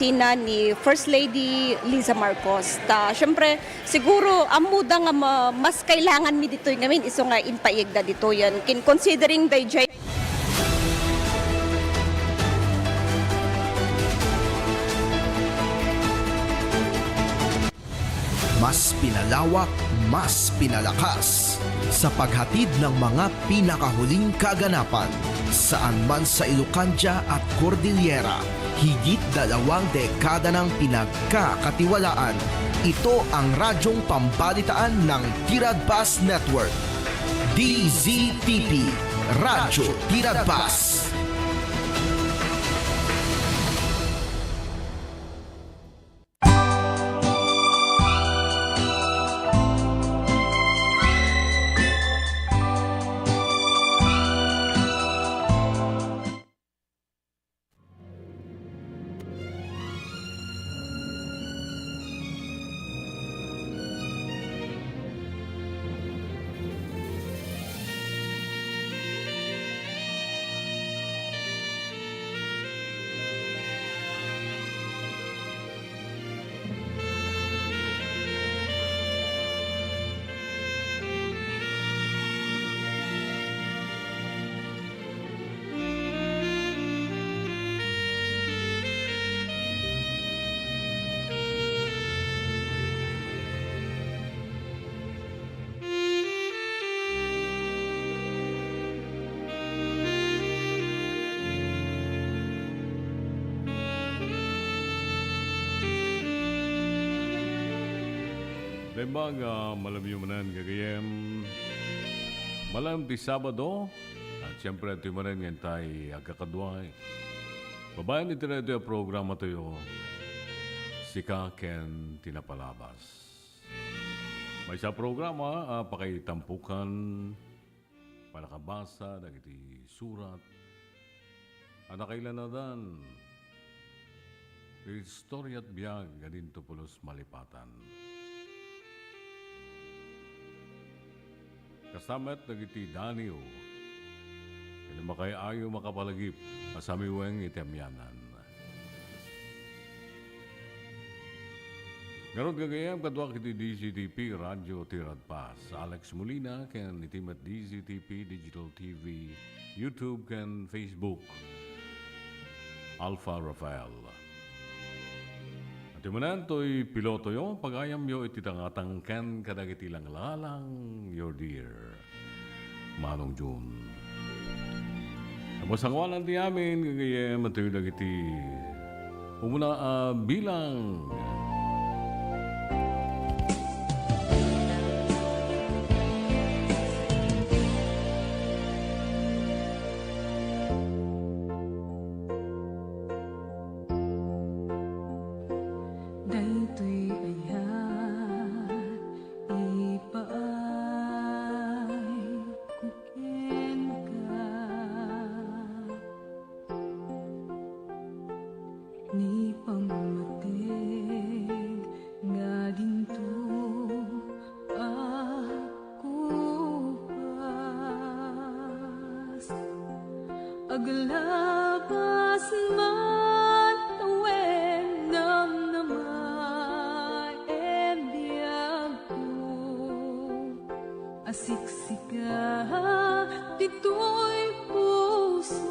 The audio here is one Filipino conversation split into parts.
Tina ni First Lady Liza Marcos. Siyempre, siguro, ang muda nga mas kailangan mi dito ngamin, iso nga impayigda dito yan. Considering the mas pinalawak, mas pinalakas sa paghatid ng mga pinakahuling kaganapan saan man sa Ilocania at Cordillera. Higit 2 dekada ng pinagkakatiwalaan. Ito ang radyong pambalitaan ng Tiradpas Network. DZTP, Radyo Tiradpas. Dembang malam yumanan gagayem malam di Sabado at siyempre ito yumanan ngayon tayo agkakadway. Babayan ito na ito yung programa tayo Sika Ken Tinapalabas. May sa programa pakitampukan palakabasa dagiti surat anakailanadaan istorya at biyag ganin to pulos malipatan. Kasamat nagiti Danio, kaya makayayo makapalagip, asamiweng itemyanan. Ngayon gagayam kadwa kiti DZTP Radio Tiradpas. Alex Molina ken itimat DZTP Digital TV, YouTube ken Facebook. Alpha Rafael. At imanan to'y piloto yo, pagayam yo ititangatang ken kadagiti lang lalang your dear Manong June. Tapos ang walan di amin, gagayam at yung dagiti umuna bilang Aglabas man tawen namnamay biyag ko asiksika dito'y puso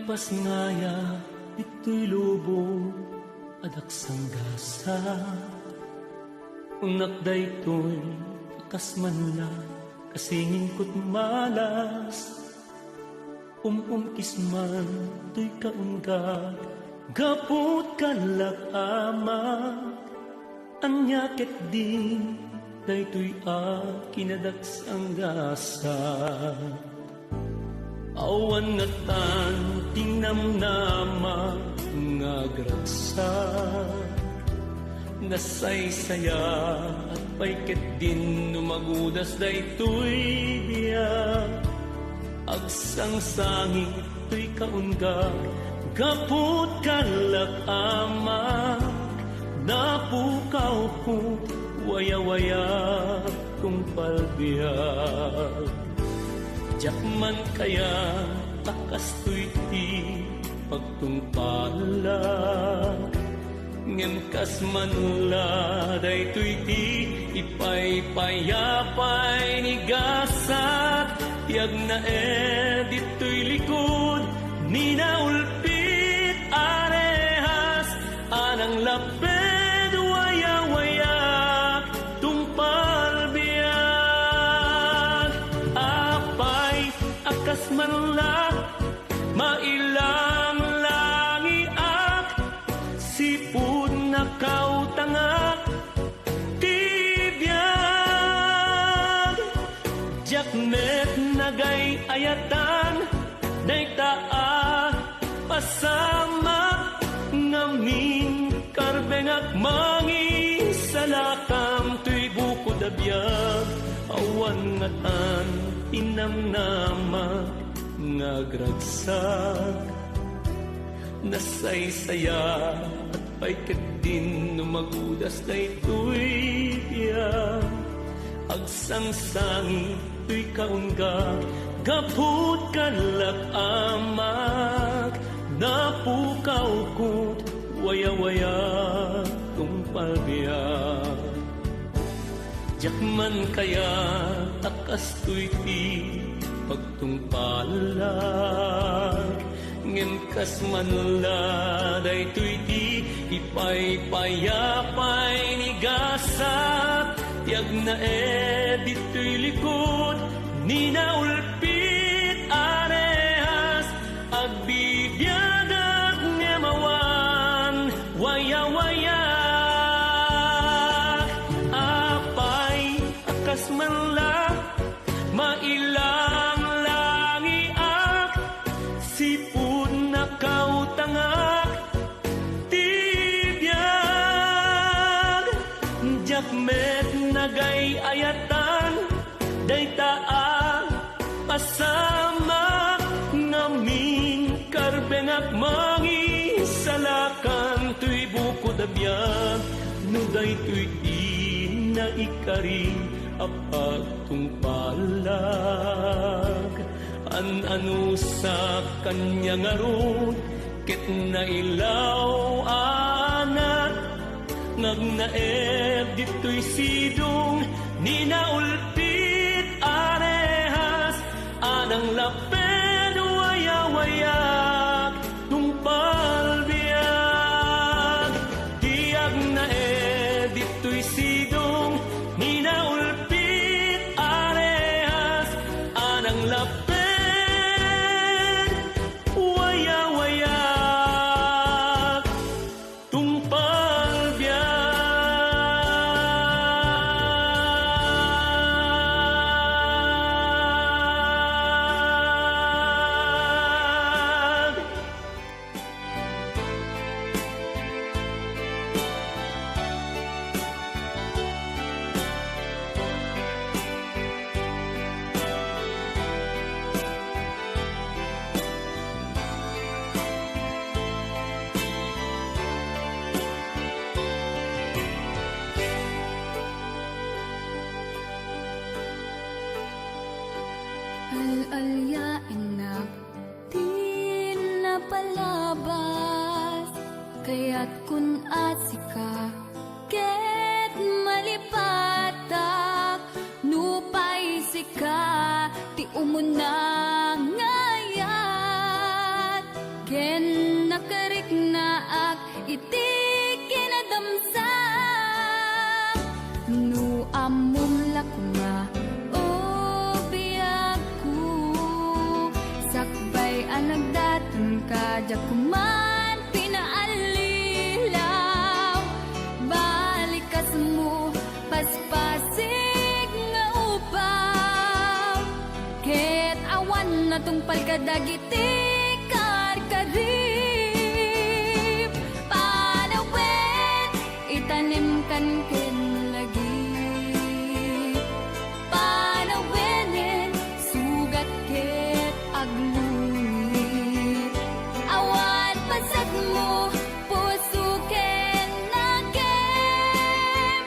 pasngaya ito'y lubo adak sanggasa. Unak daytoy akas manla kasingin ko't malas. Kisman to'y kaunggad gapot kalak amak. Anyakit din daytoy kinadak sanggasa. Awan nga tan tinamnama nga gragsak. Nasaysaya at paiket din numagudas daytoy biyak. Agsangsangi to'y kaunggag gapot kalak amak. Napukaw ko waya-waya kung palbiyak. Jakman kaya takas to'y ti pagtungpalag. Ngem kas manla daytoy ti ipay-payapay ni gasat. Tiag na dito'y likod ni naulpit arehas. Anang laped waya-wayak tungpalbiyak. Apay akas manla mailang langiak. Sipud na kautangak tibiyag. Jakmet nagay ayatan daytaa pasama. Ngamin karbengak mangi salakam tuy bukod abiyag. Awan ngatan tinamnama nga gragsak. Nasaysaya at paiket din numagudas daytoy biyak. Agsangsangi tuy kaunggag gapot kalak amak. Napukaw ko't waya-waya kung palbiyak. Jakman kaya akas to'y ti pagtungpalag. Ngem kas manla daytoy ti ipay-payapay ni gasat. Tiag na dito'y likod ni naulpit arehas. Agbibiyag at ngemawan waya-wayak. Apay akas manla mailang langiak. Sipud na kautangak tibiyag. Jakmet nagay ayatan daytaa pasama. Ngamin karbengak mangi salakan tuy bukod abiyag. No daytoy inaikari apat tungpalag. An-ano sa kanya ngarot ket na ilaw anat. Ngagnaeb dito'y sidong ni naulpit arehas. Anang laped waya-wayak tungpalbiyak. Tiag na dito'y sidong ni naulpit arehas. Anang laped waya-wayak tungpalbiyak. Al-alyain na di na palabas. Kaya't kun asika ket malipatak. Nupay sika ti umuna ngayat. iti kinadamsa no amom lakma o biyaku sakbay anagdatan ka jakuman pinaalilaw balikas mo paspasig nga upaw ket awan na tungpal kadagiti karkarib panawin itanim kan ken lagi panawinin sugat ket agluit awan pasag mo puso ken nagem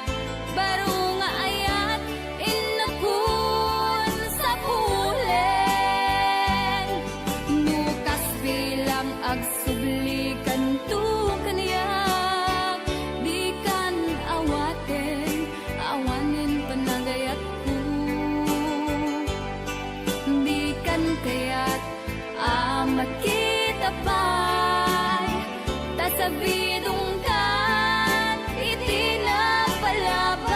baro nga ayat inakun sa pulen nukas bilang agsublikan tu kaniyak di kan awaten awanin panagayat ko di kan kayat amat kita pa'y tasabidong kan iti na palabas.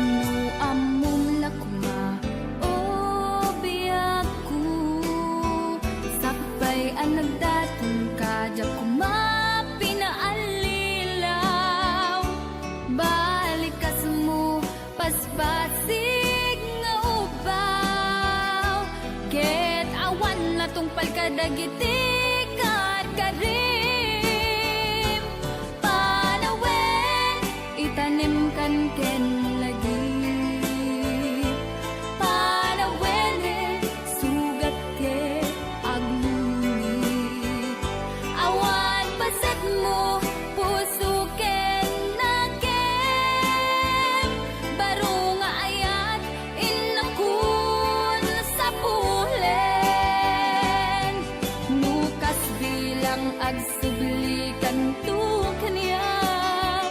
No amom lakma o biyaku sakbay anagdatong ka jakuma pinaalilaw balikas mo paspasig nga ubaw ket awan na tungpal kadagiti karkarim panawin itanim kan ken lagi panawinin sugat ket agluit awan pasat mo puso ken nagem baro nga ayat inakun sa pulen nukas bilang agsublikan tu kaniyak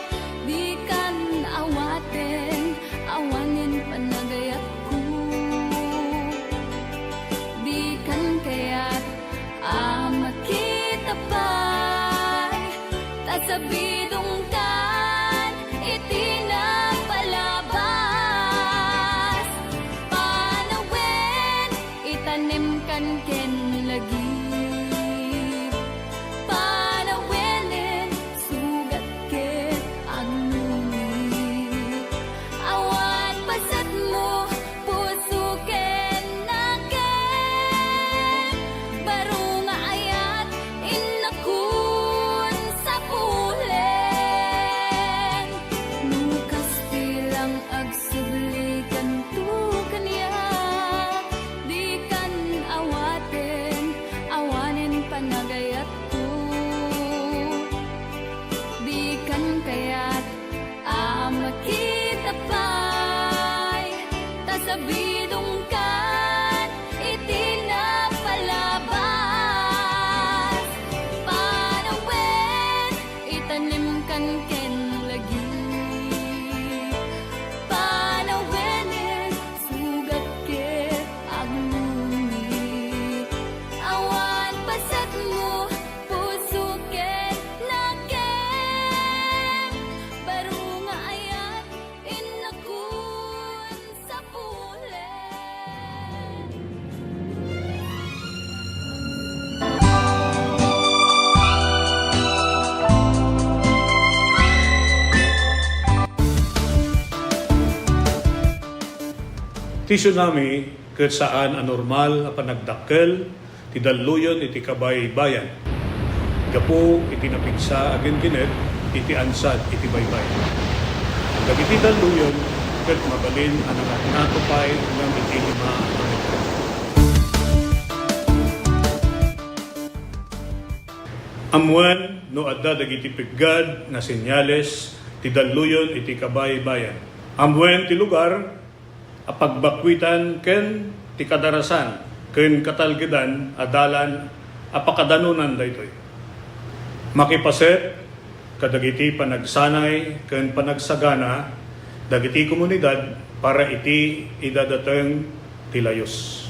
di kan awaten awanin panagayat ko di kan kayat amat kita pa'y tasabidong kan iti na palabas panawin itanim kan ken lagi panawinin sugat ket agluit awan pasat mo puso ken nagem baro nga ayat inakun sa pulen nukas bilang agsublikan tu kaniyak di kan awaten awanin panagayat ko di kan kayat amat kita pa'y tasabidong kan iti na palabas panawin itanim kan ken lagi panawinin sugat ket agluit awan pasat mo puso ket nagem baro nga ayat inakun sa pulen. Ti tsunami ket saan anormal a panagdakkel ti dalluyon iti kabay bayan. Gapo iti napigsa agen ginet iti ansad iti baybay. Dagiti dalluyon ket mabalin ang natupay ng iti 5 a metro. Amuan no adda dagiti piggad nga senyales ti dalluyon iti kabaybayan. Amuan ti lugar a pagbakwitan ken ti kadarasan ken katalgedan adalan a pakadanunan daytoy. Makipaset kadagiti panagsanay ken panagsagana dagiti komunidad para iti idadateng ti layos.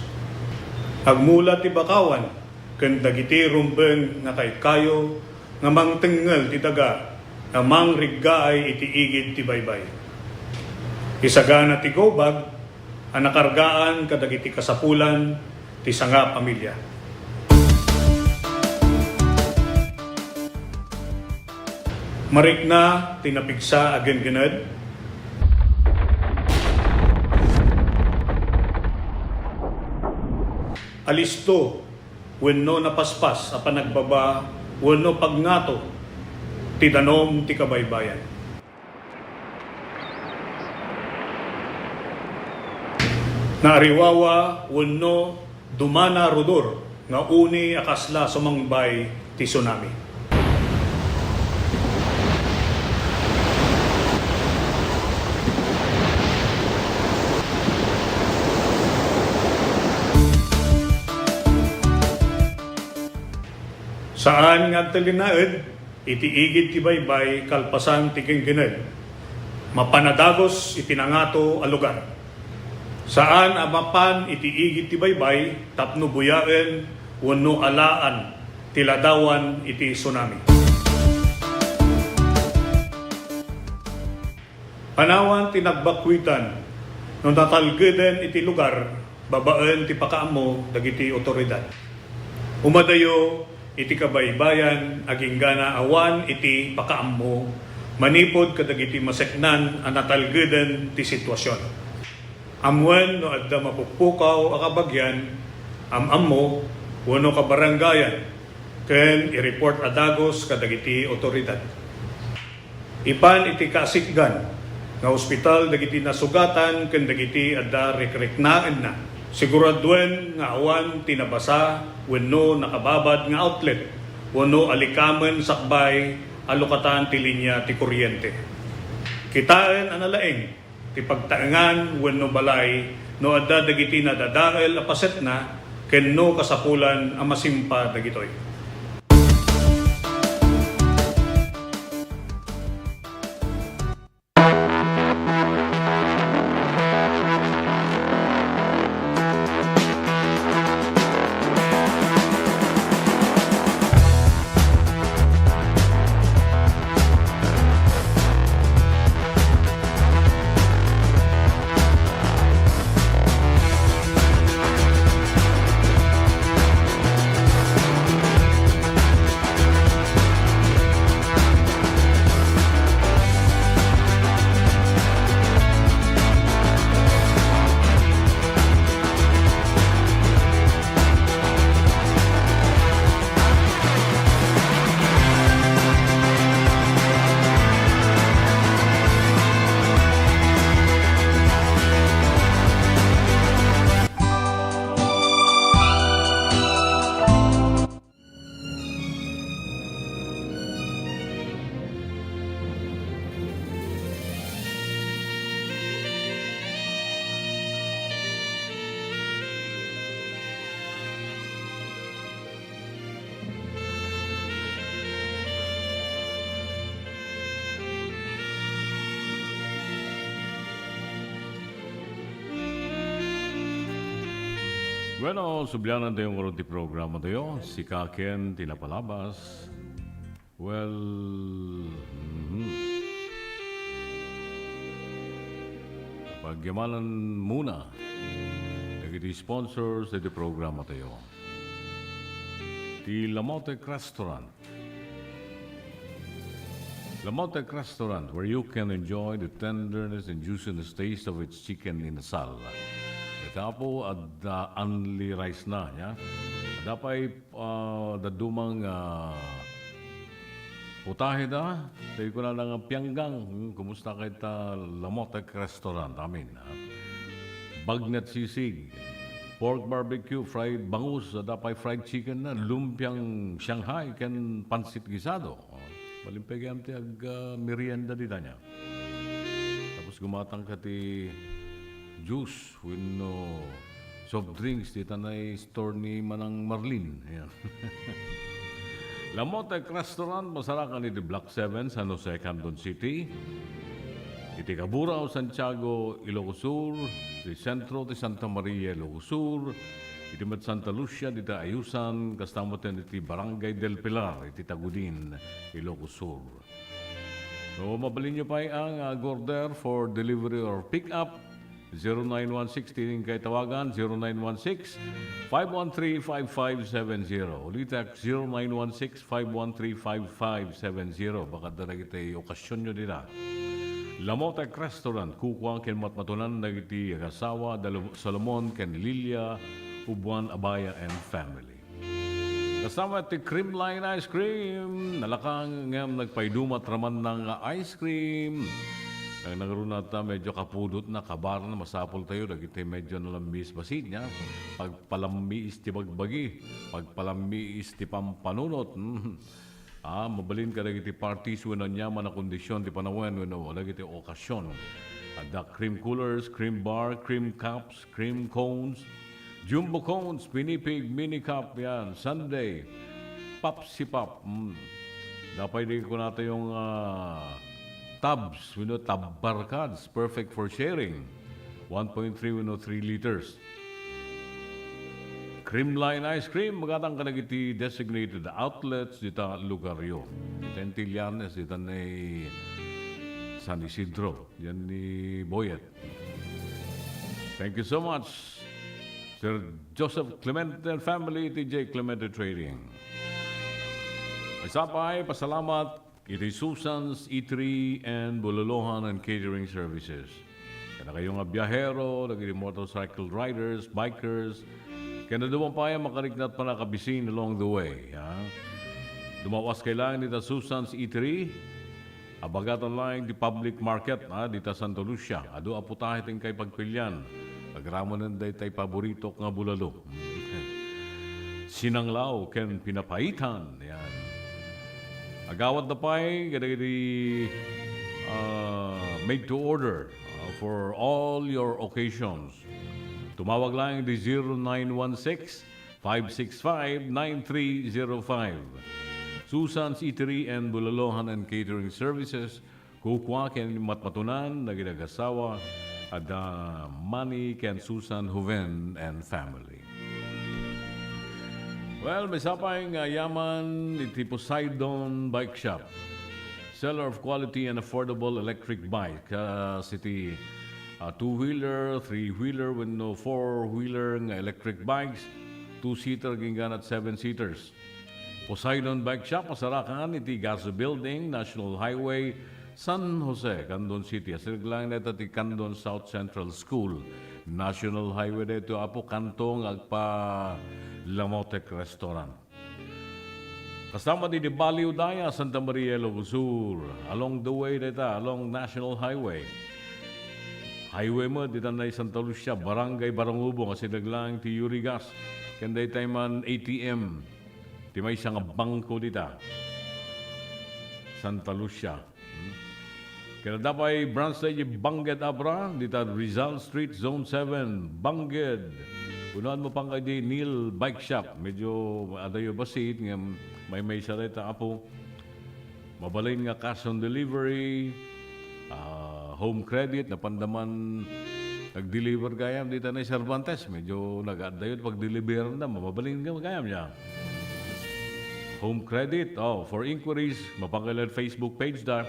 Agmula ti bakawan ken dagiti rumbeng nga kayo nga mangtengel ti daga nga mangriggaay iti igid ti baybay. Isagana ti gobag ang nakargaan kadagiti kasapulan ti sanga pamilya. Marikna tinapigsa agen-gened alisto wenno napaspas a panagbaba wenno pagngato ti danom ti kabaybayan. Naariwawa wenno dumana rudor nga uni akasla sumangbay ti tsunami. Saan nga talinaed, iti igid ti baybay kalpasan ti genggened. Mapanadagos iti nangato a lugar. Saan amapan iti igid ti baybay tapno buyaen wenno alaan ti ladawan iti tsunami. Panawan ti nagbakwitan no natalgeden iti lugar babaen ti pakaammo dagiti otoridad. Umadayo iti kabaybayan aging gana awan iti pakaammo manipod kadagiti maseknan ang natalgeden ti sitwasyon. Amwen no adda mapukpukaw a kabagyan ammo wenno kabarangayan ken i-report adagos kadagiti otoridad. Ipan iti kasikgan nga ospital dagiti nasugatan ken dagiti adda rekreknaan na. Siguraduen nga awan tinabasa wenno nakababad nga outlet wenno alikamen sakbay alokatan ti linya ti kuryente. Kitaen analaeng ti pagtaengan wenno balay no adda dagiti nadadael a paset na kenno kasapulan a masimpa dagitoy. Bueno, subyanan tayong kurunti programa tayo. Si Kaken tinapalabas. Well, pagyamanan muna. Nagiti sponsors sa programa tayo. Ti Lamotek Restaurant. Lamotek Restaurant, where you can enjoy the tenderness and juiciness taste of its chicken inasal. Tapo at only rice na, ya. Dapat dadumang putahe da. Tayo ko na lang ang pianggang. Kumusta kita Lamotek Restaurant amin. Bagnet sisig. pork barbecue, fried bangus, dapay fried chicken na, lumpiang Shanghai, ken pansit gisado. Malimpagyan ti ag merienda di niya. Tapos gumatang ka ti juice with no soft drinks di tanay store ni Manang Marlin. Ayan. Lamotek Restaurant, masarakan ni Black 7, San Jose, Canton City. Iti Caburaw, Santiago, Ilocos Sur. Iti Centro, ti Santa Maria, Ilocos Sur. Iti Met Santa Lucia, iti Ayusan. Kastamoten iti Barangay del Pilar, iti Tagudin, Ilocos Sur. So, mabalin nyo pa ang order for delivery or pick-up. 0916, tining kay tawagan, 0916-513-5570. Ulitak, 0916-513-5570. Baka dala kita okasyon nyo nila. Lamotek Restaurant, kukuha ken matmatunan na iti agasawa, Salomon, ken Lilia, Ubuan, Abaya, and family. Kasama iti Creamline Ice Cream. Nalakang ngam nagpaidumat raman ng ice cream. Ang nagkaroon nata medyo kapudot na, kabar na, masapol tayo. Nagiti medyo nalambis basit niya. Pagpalamiis ti bagbagi. Pagpalamiis ti pampanunot. Mabalin ka nagiti parties when ang yaman na kondisyon ti panawen when nagiti okasyon. The cream coolers, cream bar, cream cups, cream cones, jumbo cones, pinipig, mini cup, yan, sundae, popsi pop. Dapat din ko natin yung tubs, tub barkads, perfect for sharing. 1.3, 3 liters. Creamline Ice Cream, magatang ka nagiti designated outlets dita lugaryo. Dita Antillanes, dita ni San Isidro, yan ni Boyet. Thank you so much, Sir Joseph Clemente and family, TJ Clemente Trading. Isa pa ay pasalamat iti Susan's Eatery and Bulalohan and Catering Services. Kaya kayong biyahero, naging motorcycle riders, bikers, kaya na duman pa yung makariknat pa nakabisin along the way. Dumawas kailangan dita Susan's Eatery, abagatan lang di public market dita Santa Lucia. Ado aputahit yung kay pagpilyan. Pagramon ng day tay paborito nga bulalo. Sinanglaw, ken pinapaitan. Yan. Agawad na pa'y made to order for all your occasions. Tumawag lang di 0916-565-9305. Susan's Eatery and Bulalohan and Catering Services. Kukwa ken matmatunan na ginagasawa at Manny ken Susan Juven and family. Well, may sapay nga yaman iti Poseidon Bike Shop. Seller of quality and affordable electric bike. Iti two-wheeler, three-wheeler, with no four-wheeler nga electric bikes. Two-seater, gingan at seven-seaters. Poseidon Bike Shop, masarakan iti Gaza Building, National Highway, San Jose, Candon City. Asirglang na iti Candon South Central School. National Highway dito, apo kantong agpa Lamotek Restaurant. Kasama di Baliw Daya, Santa Maria, Ilocos Sur. Along the way dito, along National Highway. Highway mo, dito na Santa Lucia, Barangay Barangubong, kasi naglang ti Urigas. Kanday tayo man ATM. Di may isang bangko dito. Santa Lucia. Kaya dapat branch tayo Bangged Abra, dito Rizal Street, Zone 7, Bangged. Unahan mo pang kay di Neil Bike Shop. Medyo adayo basit, nga may sarita apo. Mabalin nga cash on delivery, home credit, na pandaman nag-deliver gayam dito na Cervantes. Medyo nag-adayo pag-deliver na, mababalin nga gayam niya. Home credit, for inquiries, mapangkilan Facebook page da,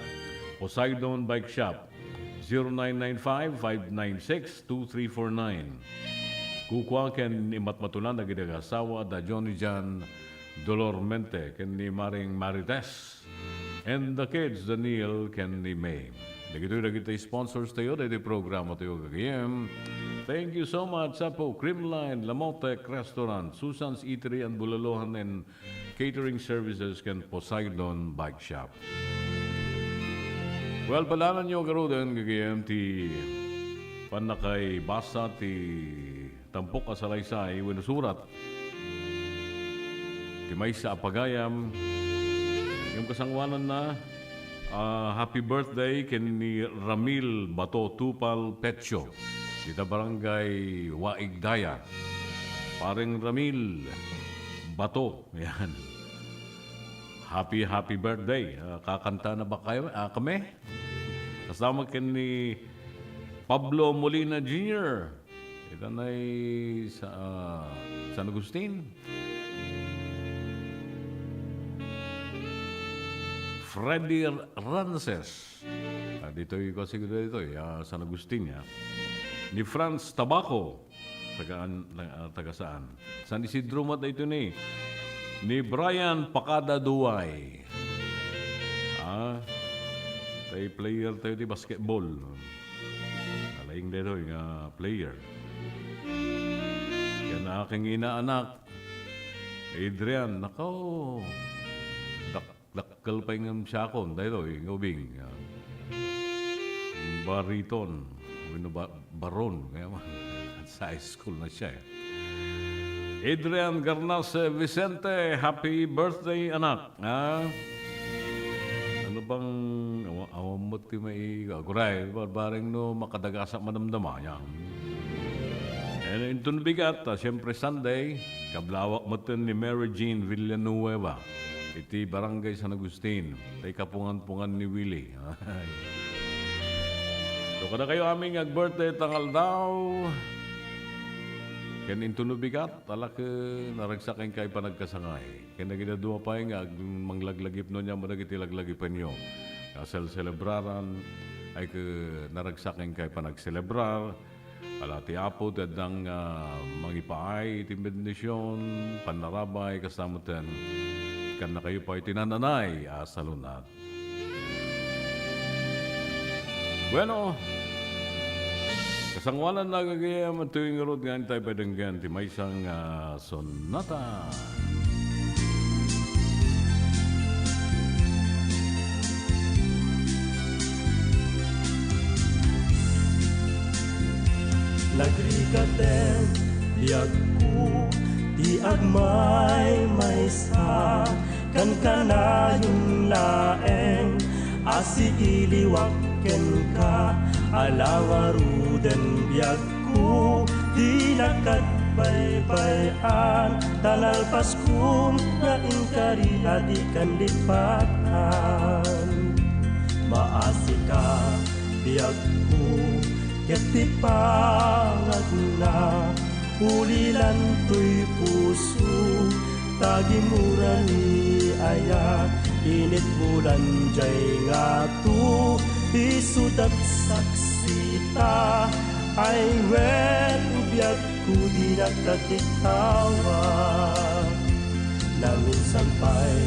Poseidon Bike Shop, 0995-596-2349. Kukwa ken imatmatulan na ginagasawa da Johnny Jan Dolormente ken ni Maring Marites. And the kids, Daniel ken ni May. Nagito'y sponsors tayo, dahil programa tayo kagayam. Thank you so much sa po Creamline, Lamotek Restaurant, Susan's Eatery and Bulalohan and Catering Services ken Poseidon Bike Shop. Well, palanan nyo karoon kagayam ti panakay basa ti tampok kasalaysay, winusurat. Timay sa apagayam, yung kasangwanan na, happy birthday ken ni Ramil Bato Tupal Petio. Dita barangay Waigdaya. Paring Ramil Bato. Yan. Happy birthday. Kakanta na ba kayo? Kami? Kasama ken ni Pablo Molina Jr. Ito na sa San Agustin. Freddy Rances. Dito ko siguro dito, San Agustin. Ni Franz Tabaco. Taga saan? San Isidro mat ito ni Brian Pacada Duay. Tayo player tayo di basketball. Alaing dito yung player. Yan aking inaanak. Adrian, nako. Dakkel pa yung siyakon. Dito yung ubing. Bariton. Baron. Sa high school na siya. Adrian Garnas Vicente, happy birthday, anak. Ano bang awam mo ti may aguray, bareng no makadagasa manamdama niya. And ito bigat, siyempre Sunday, kablawak mo ni Mary Jean Villanueva. Iti barangay San Agustin. Tay kapungan-pungan ni Willie. So kada kayo aming birthday tangal daw. Ken intunubigat, talak naragsakin kay panagkasangay. Ken naginadua pa yung manglaglagip no niya managiti laglagipan nyo. Kasal celebraran ay naragsakin kay panagselebrar. Alati apo dadang mangipaay, timendisyon, panarabay, kasamutan. Kan na kayo pa itinananay sa lunat. Bueno, kasangwanan na gagayam at tuwing road nga tayo padanggan ti may isang sonata. Nagrigaten, biyag ko, di agmay may sa, kan kanayong laeng, asi iliwak ken ka, alangaruden biyag ko, di nakagbaybayan, talalpas kong na inkari adi kan lipatan. Maasi ka, biyag ko, keti pangag na, ulilan to'y puso, tagimura ni aya, init bulan jay nga to, isudat saksita, ay wen ubiyag ko di nakatitawa. Namin sampay,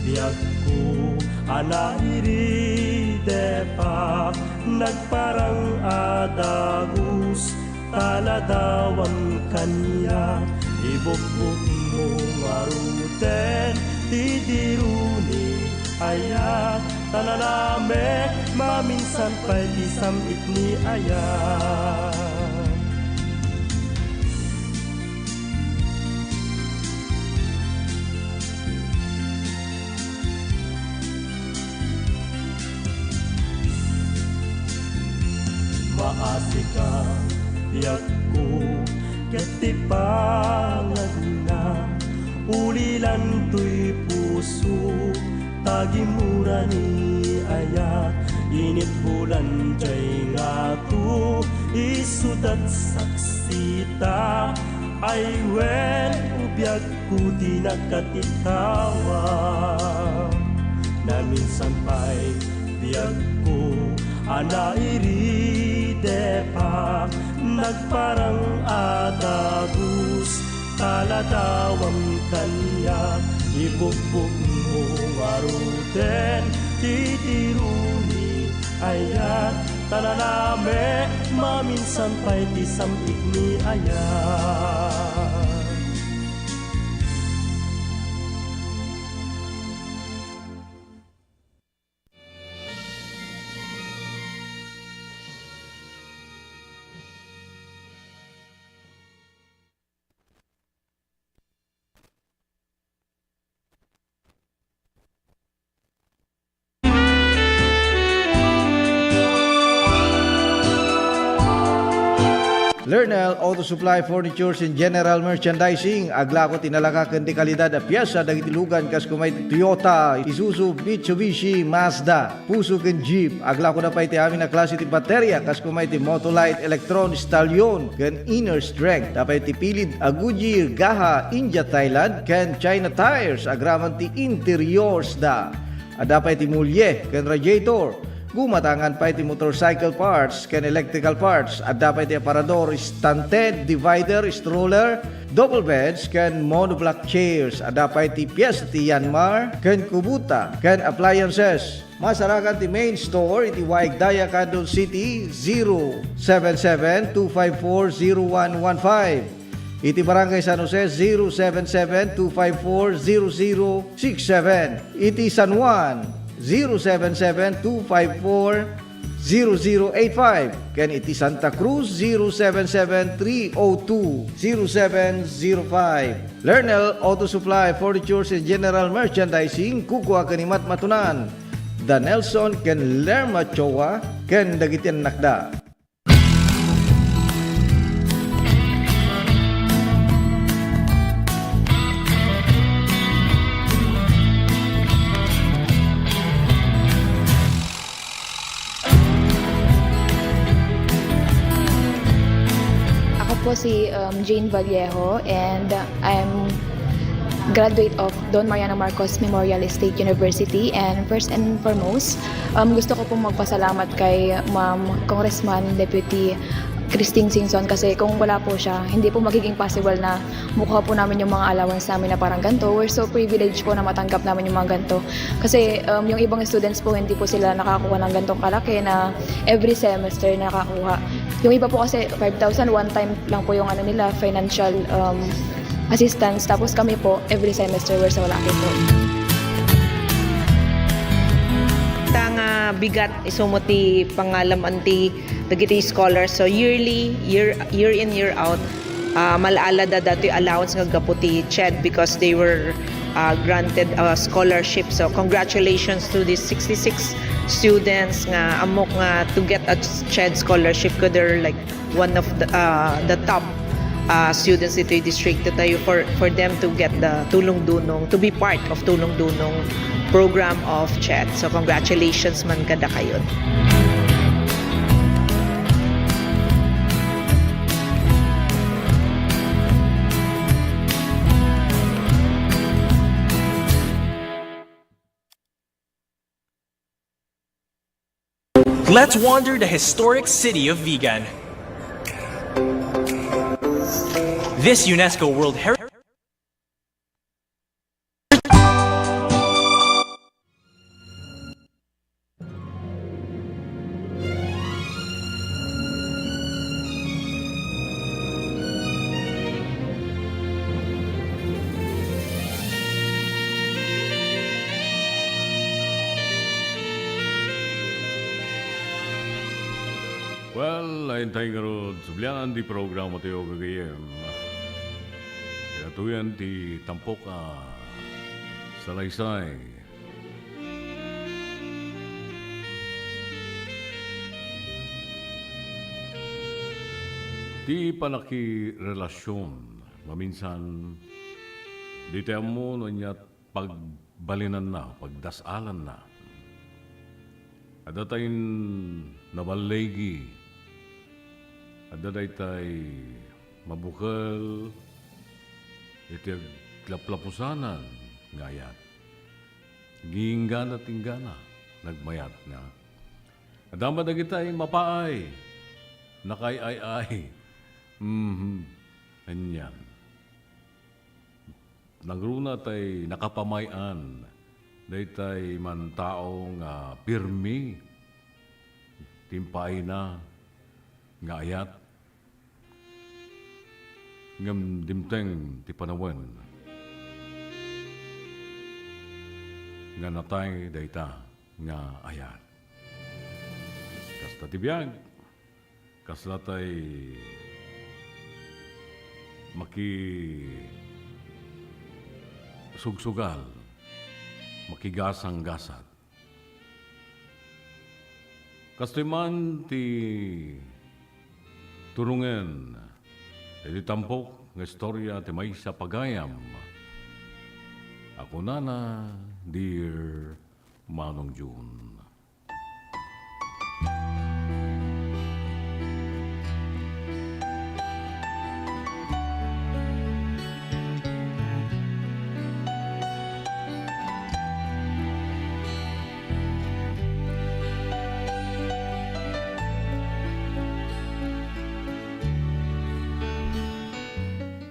biyag ko, anairide pa, nagparang adagus, taladawang kanya, ibugbog mo maruten, tidiruni ayat, tananame, maminsan pa'y isamit ni ayat. Maasi ka, biyag ko, ketipangag na, ulilan to'y puso, tagimura ni aya, init bulan jay nga to, isudat saksita, ay wen ubiyag ko di nakatitawa. Naminsan pa'y biyag ko, anairide pa, nagparang adagus, taladawang kanya, ibugbog mo maruten, titiruni ayat, tananame, maminsan pa'y tisamit ni ayat. Lernel Auto Supply Furnitures and General Merchandising. Agla ko tinalakakan di kalidad a piyesa dagiti lugan kas kumay Toyota, Isuzu, Mitsubishi, Mazda, Puso ken Jeep. Agla ko na pa iti amin na klase ti baterya kas kumay ti Motolite, Electron, Stallion ken Inner Strength. Tapay ti pilid a Goodyear, Gaha, India, Thailand ken China Tires. Agraman ti interiors da. Adapay ti mulye ken radiator. Gumatangan pa iti motorcycle parts ken electrical parts. Adapay ti aparador, stunted, divider, stroller, double beds ken monoblock chairs. Adapay ti piyes ti Yanmar ken Kubota ken appliances. Masarakan ti main store iti Waigdaya, Quezon City 077-254-0115. Iti Barangay San Jose 077-254-0067. Iti San Juan 077-254-0085. Ken iti Santa Cruz 077-302-0705. Lernel Auto Supply Furnitures and General Merchandising. Kukua kanimat matunan Da Nelson ken Lerma Chowa ken dagitian nakda. Po si Jane Vallejo and I'm graduate of Don Mariano Marcos Memorial State University, and first and foremost gusto ko pong magpasalamat kay Ma'am Congressman Deputy Christine Singson, kasi kung wala po siya, hindi po magiging possible na mukha po namin yung mga allowance namin na parang ganito. We're so privileged po na matanggap namin yung mga ganito. Kasi yung ibang students po, hindi po sila nakakuha ng ganitong kalaki na every semester nakakuha. Yung iba po kasi 5,000 one time lang po yung nila, financial assistance. Tapos kami po, every semester we're so lucky po. Nga bigat isumuti pangalam anti dagiti scholars, so yearly year in year out malaala da dati allowance nga gaputi CHED because they were granted a scholarship. So congratulations to these 66 students nga amok nga to get a CHED scholarship, ko they're like one of the top students dito yung district tayo for them to get the tulong dunong, to be part of tulong dunong program of CHED. So congratulations man kada kayo. Let's wander the historic city of Vigan. This UNESCO World Heritage Well, ayun tayo karod. Sublian di programa tayo kagayem. Kinatuyan ti tampok salaysay. Ti panaki relasyon. Maminsan, di tayo mo nanyat pagbalinan na, pagdasalan na. Ada tayong nabalegi. Ada tay mabukal. Iti klaplapusanan ngayat. Giinggana tinggana. Nagmayat nga. Adama na kita'y mapaay. Nakay-ay-ay. Anyan. Nagruna tay nakapamayan. Daytay man taong pirmi, timpay na, nga ayat, ngam dimteng ti panawan, nga natay dayta nga ayat. Kasta tibiyag, kasta tay maki sugsugal, makigasang-gasat. Kastoy man ti turungen, iti tampok nga istorya ti may sa pagayam. Ako na, dear Manong June.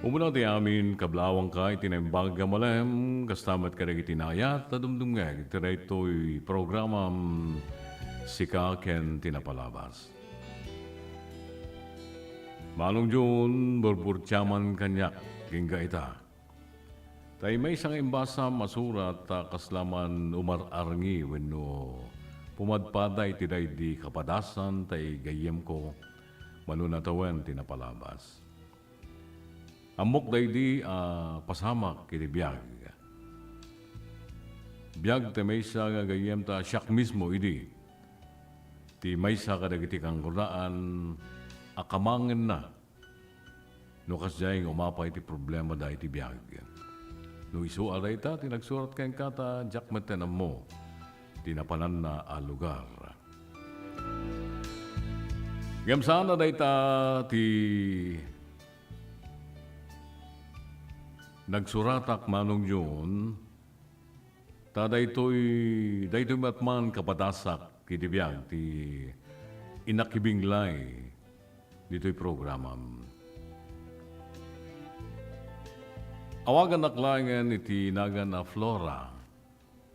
Umuna ti amin kablawang ka itinembag malem kastamat ka rin itinayat na dumdumgag itiray to'y programam sika ken tinapalabas. Manong Jun, burburtyaman kanyak gingga ita. Tay may isang imbasa masurat kaslaman umararngi wenno pumadpaday tiday di kapadasan tay gayem ko manunatawen tinapalabas. Amok day di pasamak kiti biyag. Biyag te maysa nga gayem ta siyak mismo idi. Ti maysa kadagiti kang kuraan akamangin na. No kasjay umapay ti problema da iti biyag. No isu aray ta tinagsurat kayong kata jakmeten mo. Tinapanan na a lugar. Ngem sana day ta ti nagsuratak Manong Jun, daytoy matman kapadasak kiti biyag ti inakibinglay dito'y programam. Awagan naklangan iti nagan na Flora,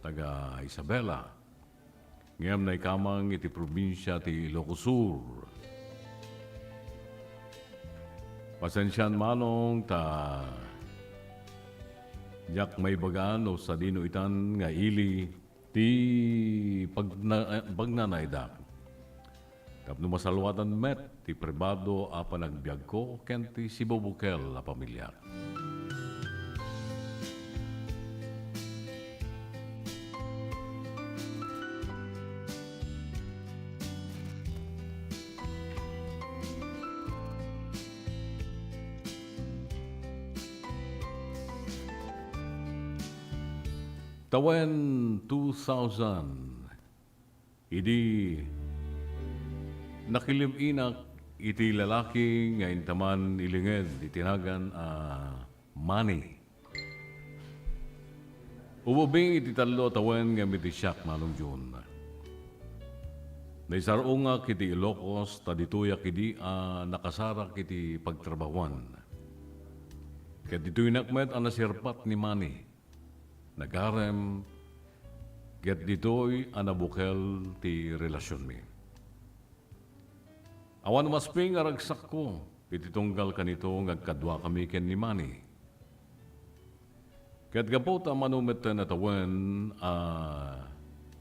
taga Isabela. Ngayam na ikamang iti probinsya ti Ilocos Sur. Pasensyan Manong ta yak may bagaan o sa dino itan nga ili ti pagnanayda. Tapno masalwatan met ti pribado a panagbiag ko ken ti sibobukel a pamilya. Tawen 2000, idi nakilipinak iti lalaki nga intaman ilinged itinagan Manny. Ububing iti talo tawen nga mitisyak Manong June. Naisarunga kiti Ilocos tadituyak idi nakasarak iti pagtrabawan. Ket dito'y nakmet nasirpat ni Manny. Nagarem, get dito'y anabukel ti relasyon mi. Awan masping aragsak ko, iti tunggal kanito ngagkadwa kami ken ni Manny. Ket gapot ang manumet na tawen,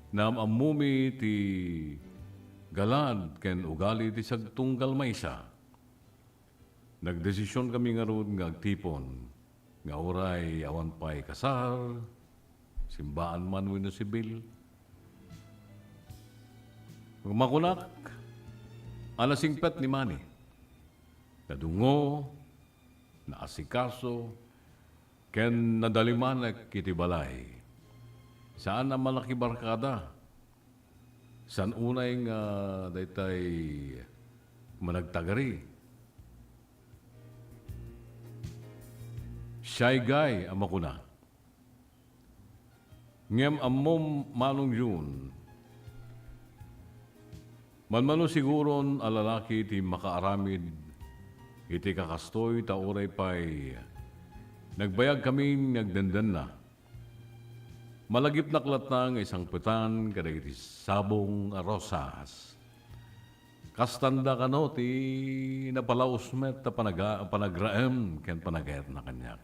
namamumi ti galad ken ugali ti sagtunggal maysa. Nagdesisyon kami nga ron ngagtipon, nga oray awan pa'y kasal, simbaan man wino sibil. Makunak, alasingpet ni Manny. Nadungo, naasikaso, ken nadalimanek kiti balay. Saan ang malaki barkada? San unay nga daytay managtagari? Siya'y gay ang makuna. Ngem ammom Manong June, manmano siguron a lalaki ti makaaramid iti kakastoy ta oray pa'y nagbayag kami nagdandan na. Malagip naklat na ng isang petan kada iti sabong rosas. Kastanda ka no ti napalausmet ta panagraem ken panagayat na kanyak.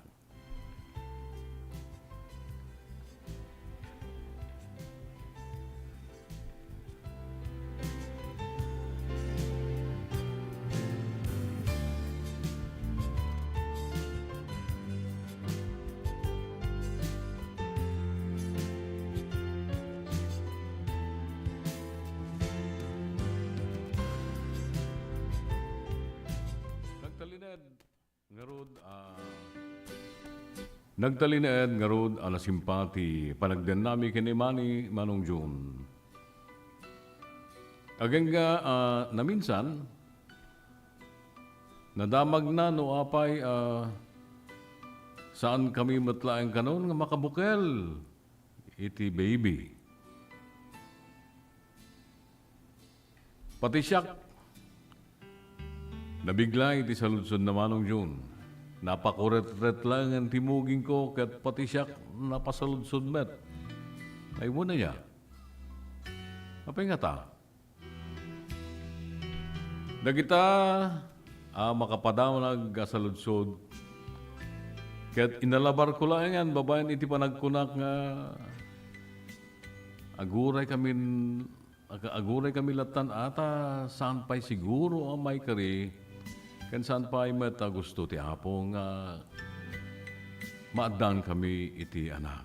Ngarod, nagtalinaed ngarod ang simpati panagden nami kinimani Manong June. Agengga na minsan, nadamag na no apay saan kami matlaeng kanon nga makabukel iti baby. Pati siyak, nabigla iti saludsod na Manong June. Napakuret-ret lang ang timugin ko kat pati siyak napasaludsod met. Ay muna niya. Apay nga ta? Dagita makapadaw nagsaludsod. Kat inalabar ko lang yan, babayan iti panagkunak nga aguray kami latan ata saan pa'y siguro ang may kari kan saan pa'y mata gusto ti apong maadang kami iti anak.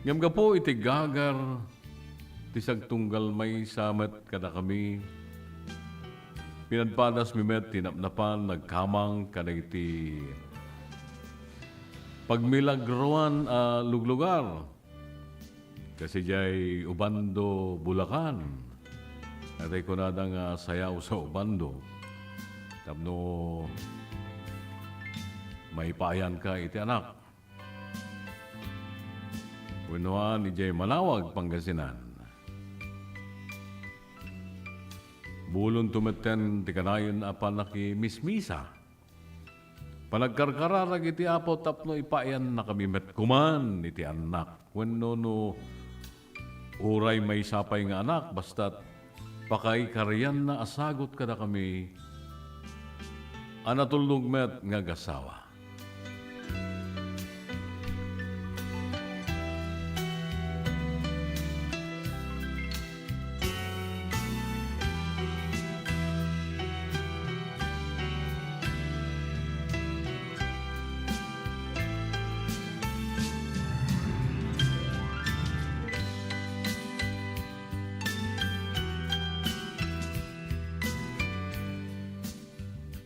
Ngam ga po iti gagar ti sagtunggal may samet kada kami pinadpadas mi met tinapnapan nagkamang kada iti pagmilagroan luglugar. Kasi jay Ubando, Bulacan. Atay ko na nga sayaw sa Ubando. Tapno may payan ka iti anak. Unuan ni jay Manawag, Pangasinan. Bulon tumeten ti kanayon apan naki mismisa. Panagkarkararag iti apo tapno ipayan na kami met kuman iti anak. Wenno no uray may sapay nga anak basta't pakay kariyan na asagot kada kami anatulog met nga gasawa.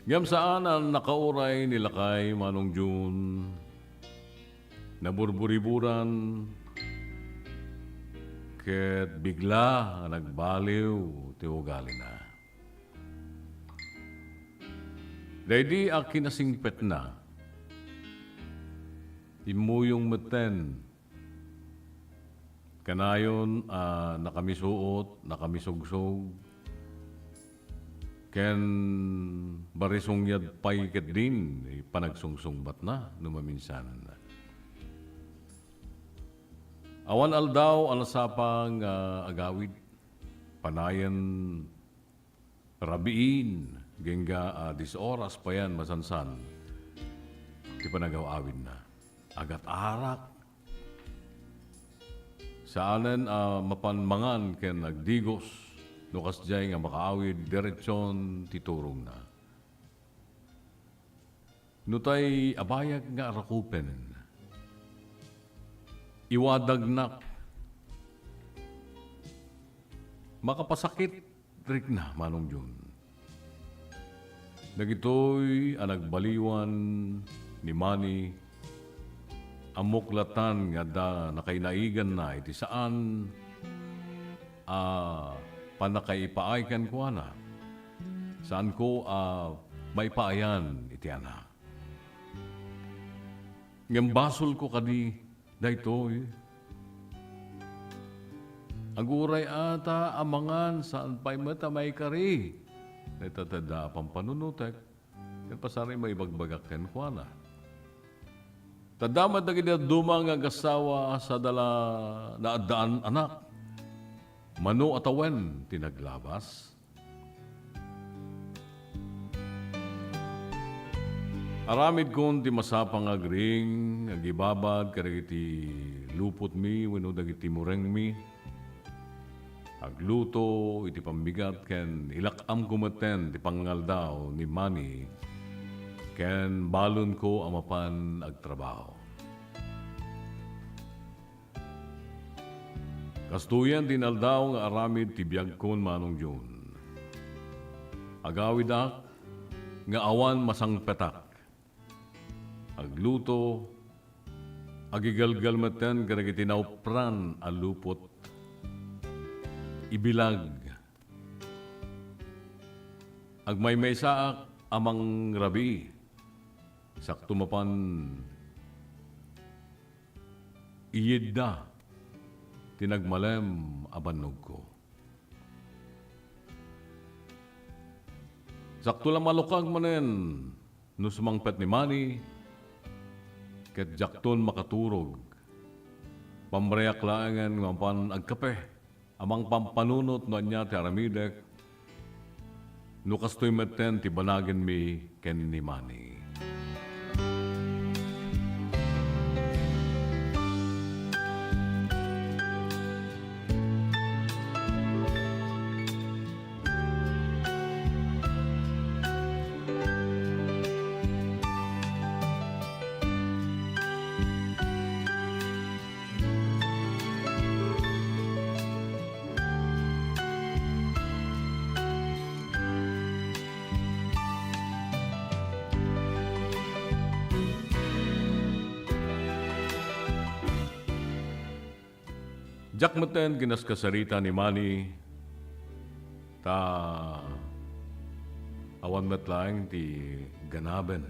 Ngam saan ang nakauray nila kay Manong June, naburburiburan, ket bigla nagbaliw ti ugali na. Dahil akinasingpet na, imuyong meten, kanayon nakamisuot, nakamisog-sog, ken barisong yad pay ket din, panagsungsungbat na, numaminsan. Awan aldaw alasapang agawid, panayan rabiin, genga 10 oras pa yan masansan, di panagaw-awid na. Agat arak, saanen mapanmangan ken nagdigos, nukas jay nga makaawid, diretsyon, titurong na. Nutay abayag nga arakupen, iwadagnak, makapasakit, rik na, Manong June. Nagitoy anagbaliwan ni Manny, amuklatan nga da nakainaigan na, iti saan, panakaipaaykan ko ana. Saan ko may paayan iti ana. Ngambasol ko kadi daytoy. Aguray ata amangan saan pa'y mata may kari. Natatada pampanunutek. Yan pasari may bagbagakken ko ana. Tadamad na dumang agasawa sa dala naadaan anak. Mano atawen tinaglabas. Aramid kon ti masapang agring, agibabad, karagiti lupot mi, wano dagiti mureng mi. Agluto, iti pambigat, ken ilakam kumaten, ti pangaldaw ni Manny, ken balon ko amapan agtrabaho. Kastuyan dinaldaw nga aramid ti biyag kon Manong June. Agawid ak, nga awan masangpetak. Agluto, agigalgal maten karag itinaupran alupot. Ibilag. Agmaymay saak amang rabi. Sakto mapan iyid na. Tinagmalem abanog ko. Sakto lang malukag manen, no sumangpet ni Manny, ket jakton makaturog. Pamreyak laangan mapan agkape, amang pampanunot no anya ti aramidek, no kastoy meten ti banagin mi ken ni Manny. Jak meten ginaskasarita ni Manny, ta awan metlaeng ti ganaben.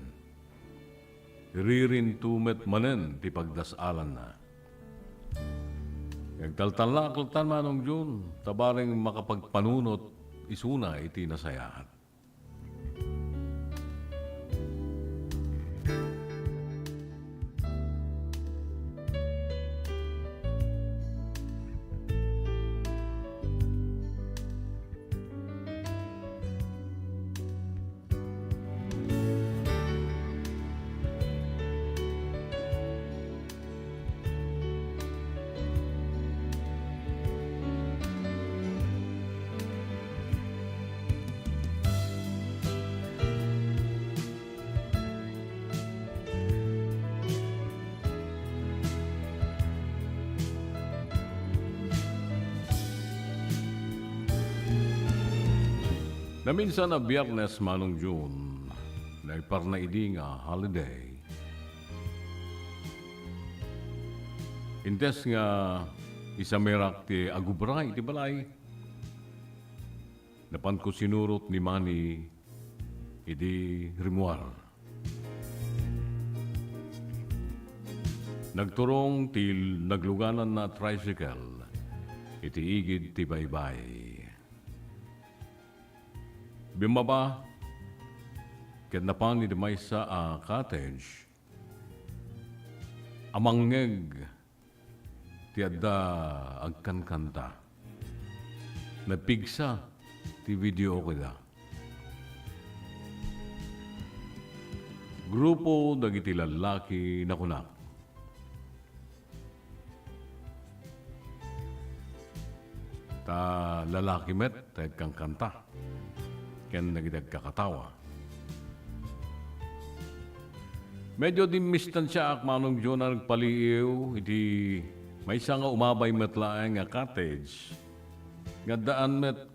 Ririn tumet manen ti pagdasalan na. Nagtaltalakal manong Jun, tabaring makapagpanunot isuna iti nasayaat. Na minsan na Biyernes manong June, na iparnaidi nga holiday. Intes nga isamerak ti agubray ti balay. Napan ko sinurot ni Manny idi rimuar. Nagturong ti nagluganan na tricycle, iti igid ti baybay. Bimaba, ket napan ni demay sa cottage, amangeg ti adda agkankanta. Napigsa ti video ko da. Grupo dagiti lalaki na kunak. Ta lalaki met ta kanta. Ken nagidag kakatawa. Medyo dimistan siya ak manong John na nagpaliiw, iti may isa nga umabay metlaeng nga cottage, nga daan met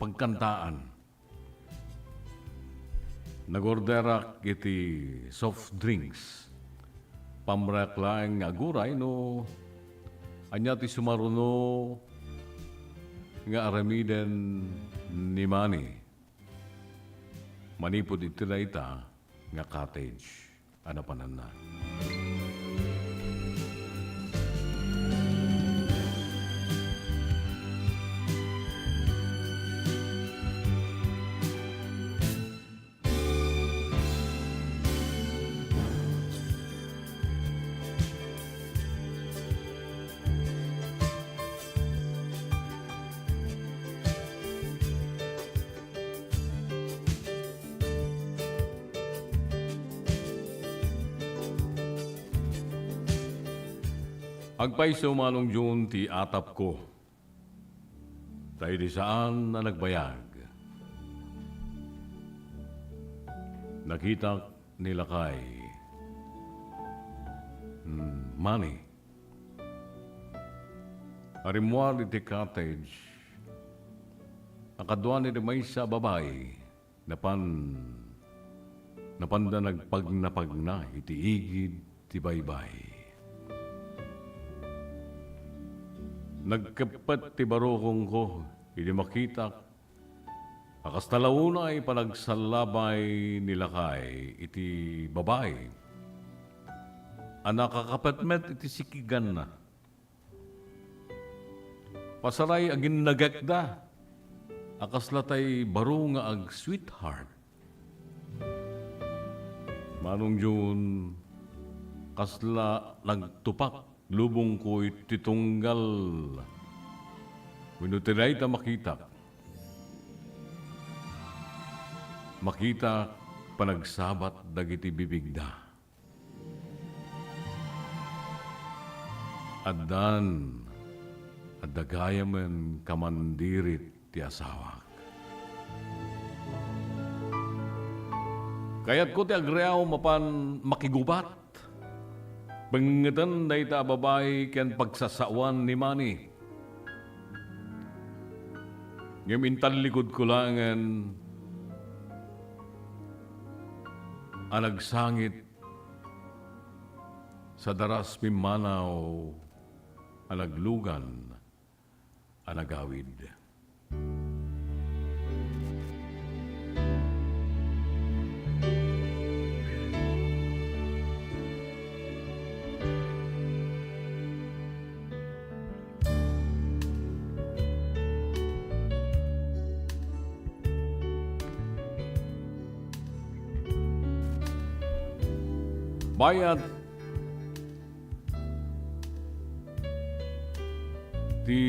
pagkantaan. Nagorderak iti soft drinks, pamreklaeng nga guray no, anya ti sumaruno nga aramiden ni Manny. Manipod iti ita nga cottage. Ano pa na? Agpaiso manong June ti atap ko. Tayo di saan na nagbayag. Nakita nila kay Manny. Arimuar iti cottage. akadwa ni may sa babae, napanda nagpagnapagna, iti igid, ti baybay. Nagkapat ti barokong ko, iti makita, akas talauna ay panagsalabay nilakay, iti babae. Anak kakapatmet iti sikigan na. Pasaray agin nagakda, akas latay baro nga ag sweetheart. Manong Jun, kasla nagtupak, lubong ko iti tunggal. Winutiray ta makita. Makita panagsabat dagiti bibigda. Addan, at dagayaman kamandirit ti asawak. Kaya't ko ti agreaw mapan makigubat. Pengetan na ita babae ken pagsasawan ni Manny. Ngamintan likod ko langan anagsangit sa daras mimanaw anaglugan anagawid. Bayad ti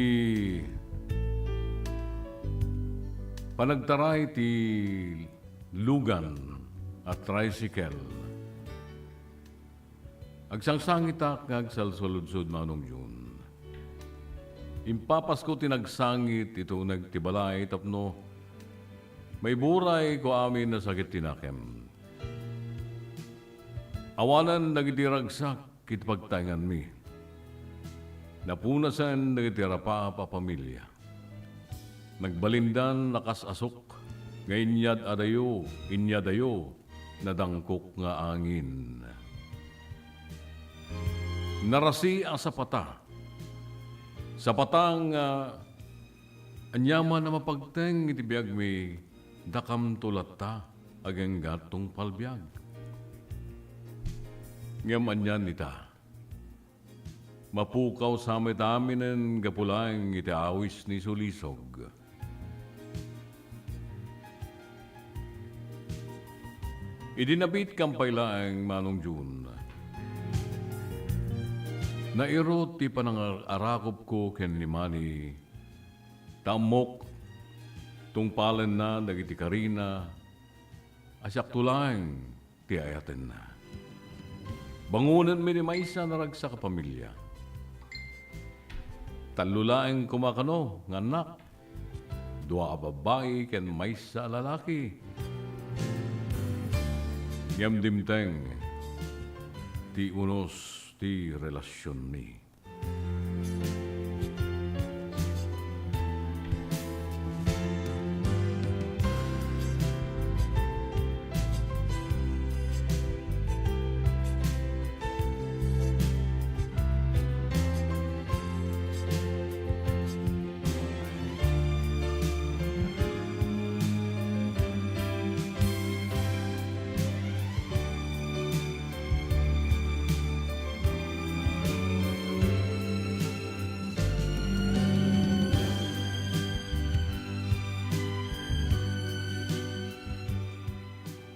panagtaray ti lugan at tricycle. Agsangsangita kag salsuludsud Manong Jun. Impapas ko tinagsangit ito nagtibalay tapno may buray ko amin na sakit tinakem. Awanan nagitiragsak kit pagtaingan mi. Napunasan nagitira pa pamilya. Nagbalindan nakas asok, nga inyadayo, nadangkok nga angin. Narasi ang sapata. Sapatang anyaman na mapagteng iti biyag mi, dakam tulata agang gatong palbiyag. Ngam anyan nita. Mapukaw sa amitamin gapulang iti awis ni Sulisog. Idinabit kampaylaang Manong Jun. Nairot ti panangarakop ko ken ni Manny. Tamok tungpalan na dagiti Karina. Asyak tulang ti ayaten na. Bangunan mi ni Maisa na ragsa ka pamilya. Talulaeng kumakano, ng anak. Dua ka babae, ken Maisa lalaki. Ngam dimteng, ti unos ti relasyon mi.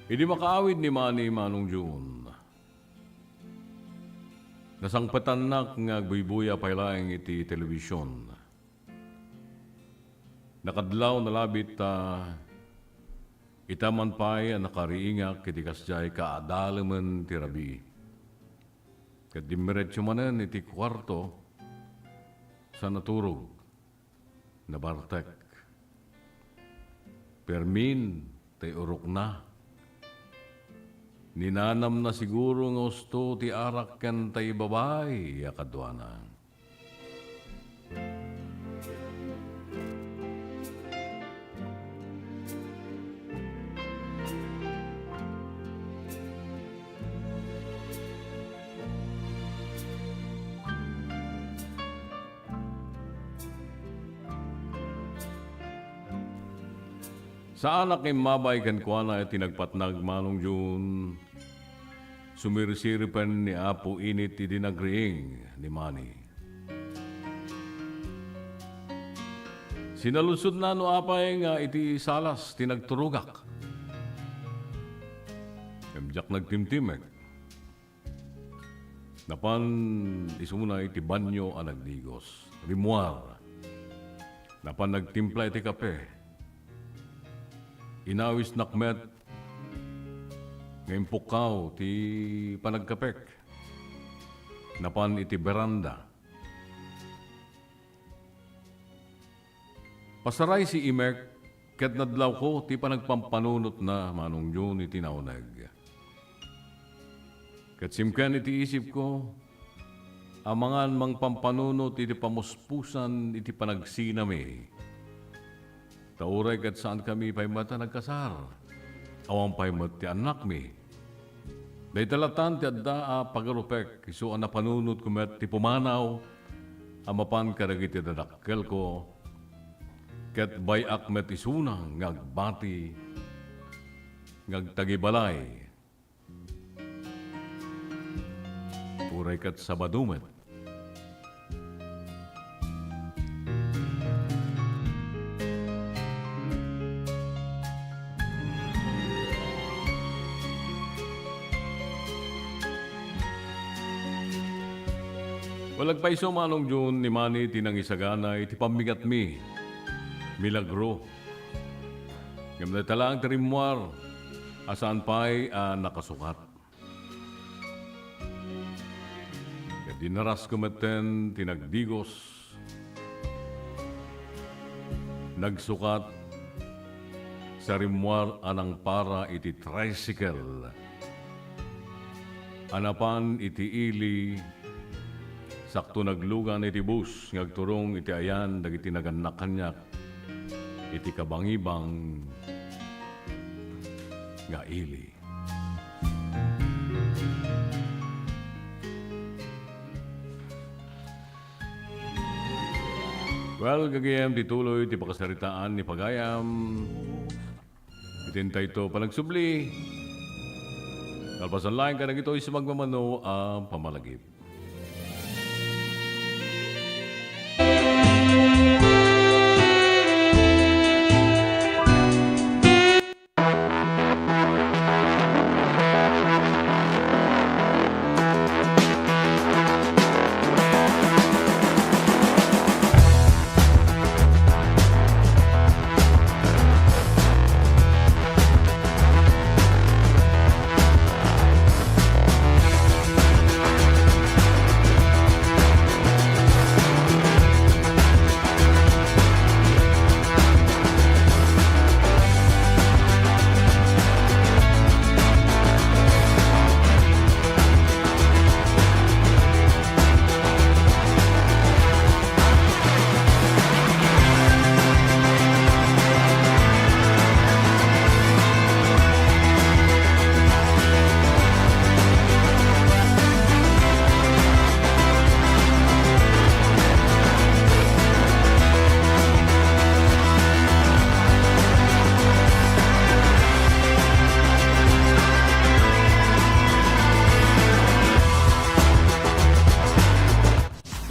Hindi makaawid ni Manny Manong Jun. Nasangpatan nak nga agbuy-buya pailaeng iti telebisyon. Nakadlaw na labit itaman pa'y nakariingak iti kasjay kaadalaman ti rabi. Kadimiretso manen iti kwarto sa naturog na Bartek. Permin, tay urok na. Ninanam na siguro ng gusto ti arak ken tay babay yakadwana. Sa anak kay mabay kan kuana ay tinagpatnag manong Jun. Sumirisiripan ni Apo init ti dinagriing ni Manny. Sinalusod na no apay nga iti salas tinagturugak. Kamjak nagtimtimek. Napan isuna iti banyo ang nagdigos. Rimuar. Napan nagtimpla iti kape. Inawis nakmet. Ngayon pukaw ti panagkapek. Napan iti beranda. Pasaray si Imek, ket nadlaw ko ti panagpampanunot na manong yun iti naunag. Ket simken iti isip ko, amangan mang pampanunot iti pamuspusan iti panagsinami. Tauray ket saan kami paymata nagkasar. Awang paymat ti anak mi. Day talatan ti adda pagarupek, iso ang napanunot kumet ti pumanaw, amapan karagiti dadakkel ko, ket bayak met isunang ngagbati, ngagtagibalay. Uray ket sabadumet. Walag pa iso manong Jun ni Manny tinangisaganay ti pamigat mi. Milagro. Gamda talang tarimuar. Asaan pa'y nakasukat. Kaya dinaras kumeten tinagdigos. Nagsukat sa rimuar anang para iti tricycle. Anapan iti ili. Sakto naglugan iti bus, ngagturong iti ayan, dagiti naganak kanyak, iti kabangibang nga ili. Well, gagayam, dituloy, ti pakasaritaan ni Pagayam. Itintay ito panagsubli. Kalpasan laing ka na ito isa magmamano ang pamalagip.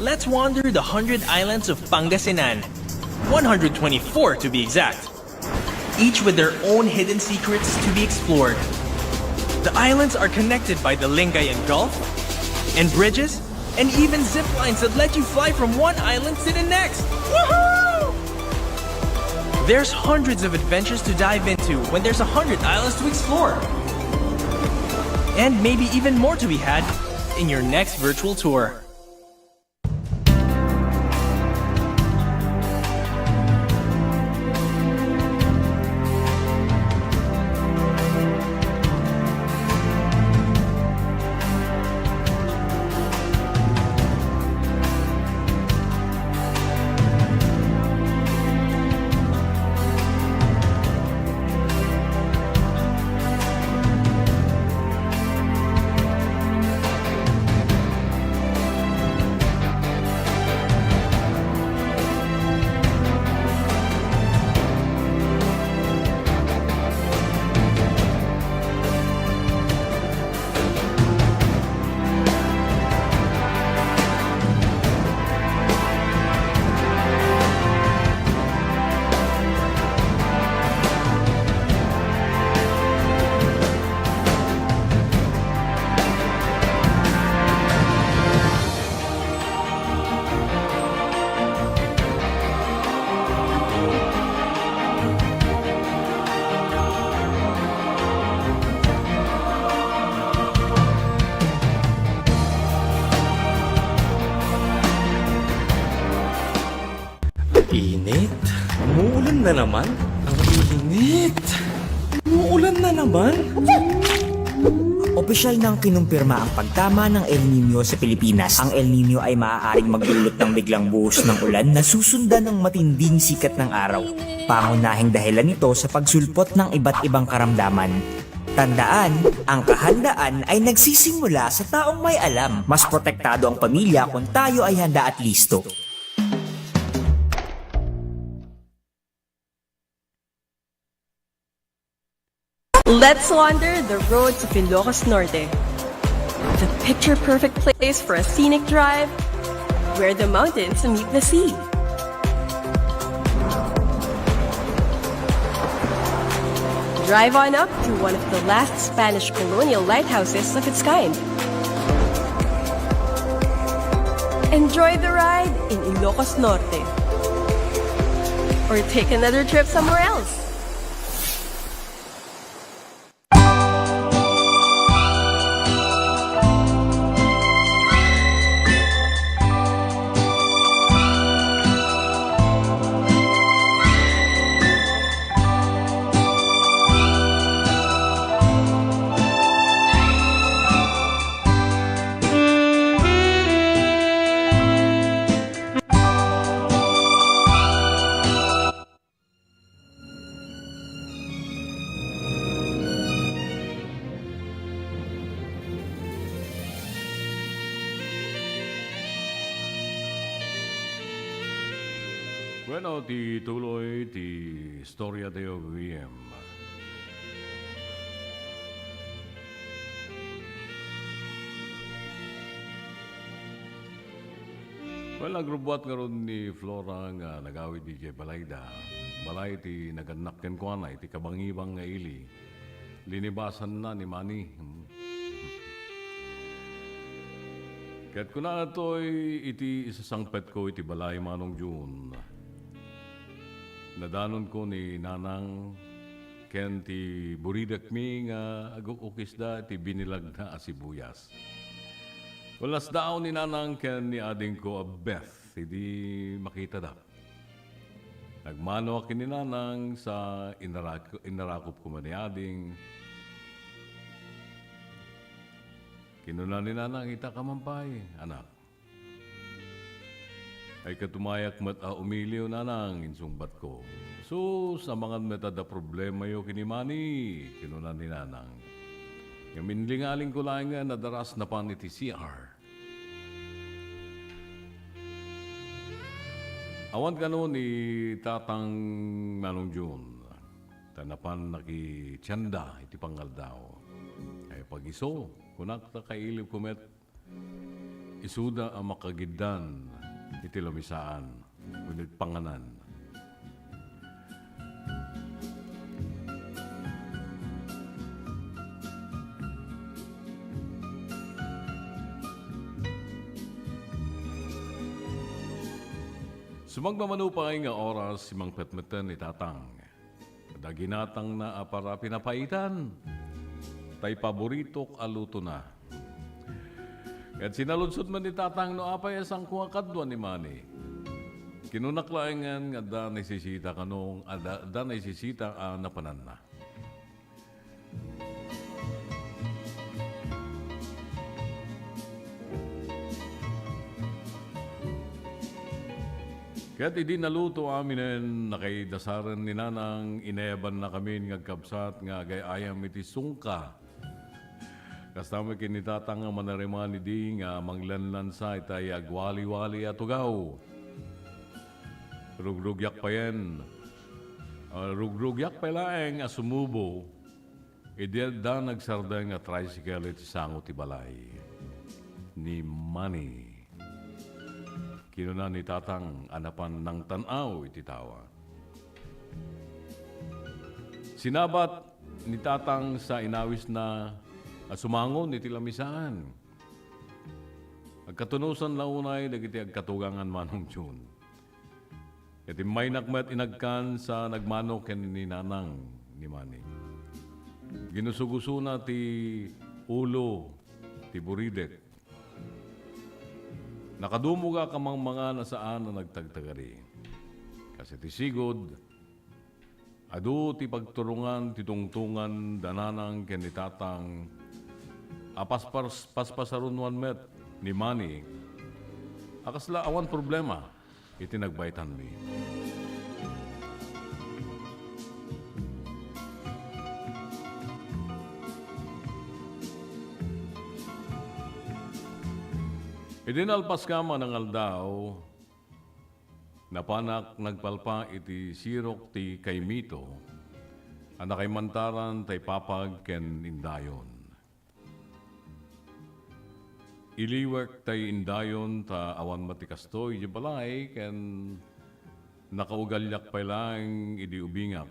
Let's wander the 100 islands of Pangasinan, 124 to be exact, each with their own hidden secrets to be explored. The islands are connected by the Lingayen Gulf, and bridges, and even zip lines that let you fly from one island to the next. Woohoo! There's hundreds of adventures to dive into when there's 100 islands to explore. And maybe even more to be had in your next virtual tour. Umuulan na naman? Ang init! Umuulan na naman? Opisyal nang kinumpirma ang pagtama ng El Nino sa Pilipinas. Ang El Nino ay maaaring magdulot ng biglang buhos ng ulan na susundan ng matinding sikat ng araw. Pangunahing dahilan nito sa pagsulpot ng iba't ibang karamdaman. Tandaan, ang kahandaan ay nagsisimula sa taong may alam. Mas protektado ang pamilya kung tayo ay handa at listo. Let's wander the roads of Ilocos Norte. The picture-perfect place for a scenic drive where the mountains meet the sea. Drive on up to one of the last Spanish colonial lighthouses of its kind. Enjoy the ride in Ilocos Norte. Or take another trip somewhere else. Bueno, ti tuloy ti istorya tayo Guillem. Well, agrubwat nga ron ni Flora nga nagawid di kay Balayda. Balay ti naganak ken kuana iti kabangibang nga ili. Linibasan na ni Manny. Kaya't kuna na to'y iti isasangpet ko iti balay manong June. Nadanon ko ni Nanang ken ti buridak mi nga agukukis da ti binilag na asibuyas. Walas daw ni Nanang ken ni ading ko a Beth, hindi makita da. Nagmano ako ni Nanang sa inarakop ko man ni ading. Kinuna ni Nanang, ita ka mampay, anak. Ay katumayak mat umiliw Nanang, insungbat ko. So, sa mga metada problema yo kinimani, kinuna ni Nanang. Yung minlingaling ko lang nga nadaras na pan iti CR. Awan ka noon ni Tatang Manong June. Tanapan nakitsanda iti panggal daw. Ay pag-iso, kunak ta kailip kumet, isuda ang makagiddan iti lumisaan, ngunit panganan. Sumagmamanupay nga oras si Mang Petmeten ni Tatang. Daginatang na para pinapaitan. Tay paboritok aluto na. At sinalunsod man ni Tatang no apay asang kuwakadwa ni Manny. Kinunaklaengan nga da naisisita kanong da naisisita napanan na. Kaya't hindi naluto aminen nakaidasaran ni Nanang inayaban na kami ngagkabsat nga gayayam iti sungka. Kasama kinitatang nga manariman ni di nga manglanlan sa itay agwali-wali at ugaw. Rugrugyak pa yan. Rugrugyak pa laeng asumubo. Idilda nagsarda nga tricycle iti sango ti balay. Ni Manny. Kinuna ni Tatang anapan ng tanaw iti tawa. Sinabat ni Tatang sa inawis na sumangon iti lamisaan. Agkatunusan launay dagiti agkatugangan Manong June. Iti may nakmet inagkan sa nagmano ken ni Nanang ni Manny. Ginusuguso na ti ulo ti buridek. Nakadumuga ka mang mga nasaan na nagtagtagari. Kasi ti sigod, Adu ti pagturungan, ti tungtungan, dananang kenitatang paspasarunwan met ni Manny. Akasla awan problema, iti nagbaitan mi. Idinalpas ka man ng aldaw, napanak nagpalpa iti sirok ti kaymito, anak ay mantaran tay papag ken indayon. Iliwek tay indayon ta awan matikastoy di balay ken nakaugalyak pa lang idi ubingak.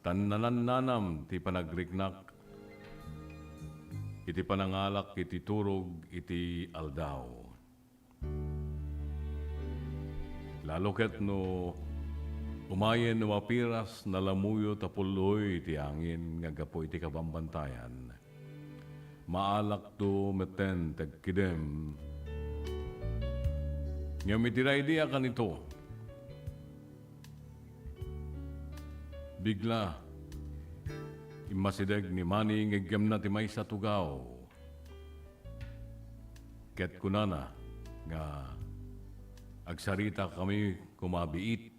Tannananam ti panagriknak, iti panangalak iti turog iti aldaw. Lalo ket no umayen no mapiras na lamuyo tapuloy iti angin nga gapo iti kabambantayan. Maalak to meten tagkidem. Ngam itiray diya kanito. Bigla imasideg ni Manny ngegem na ti may sa tugaw. Ket kunana nga agsarita kami kumabiit.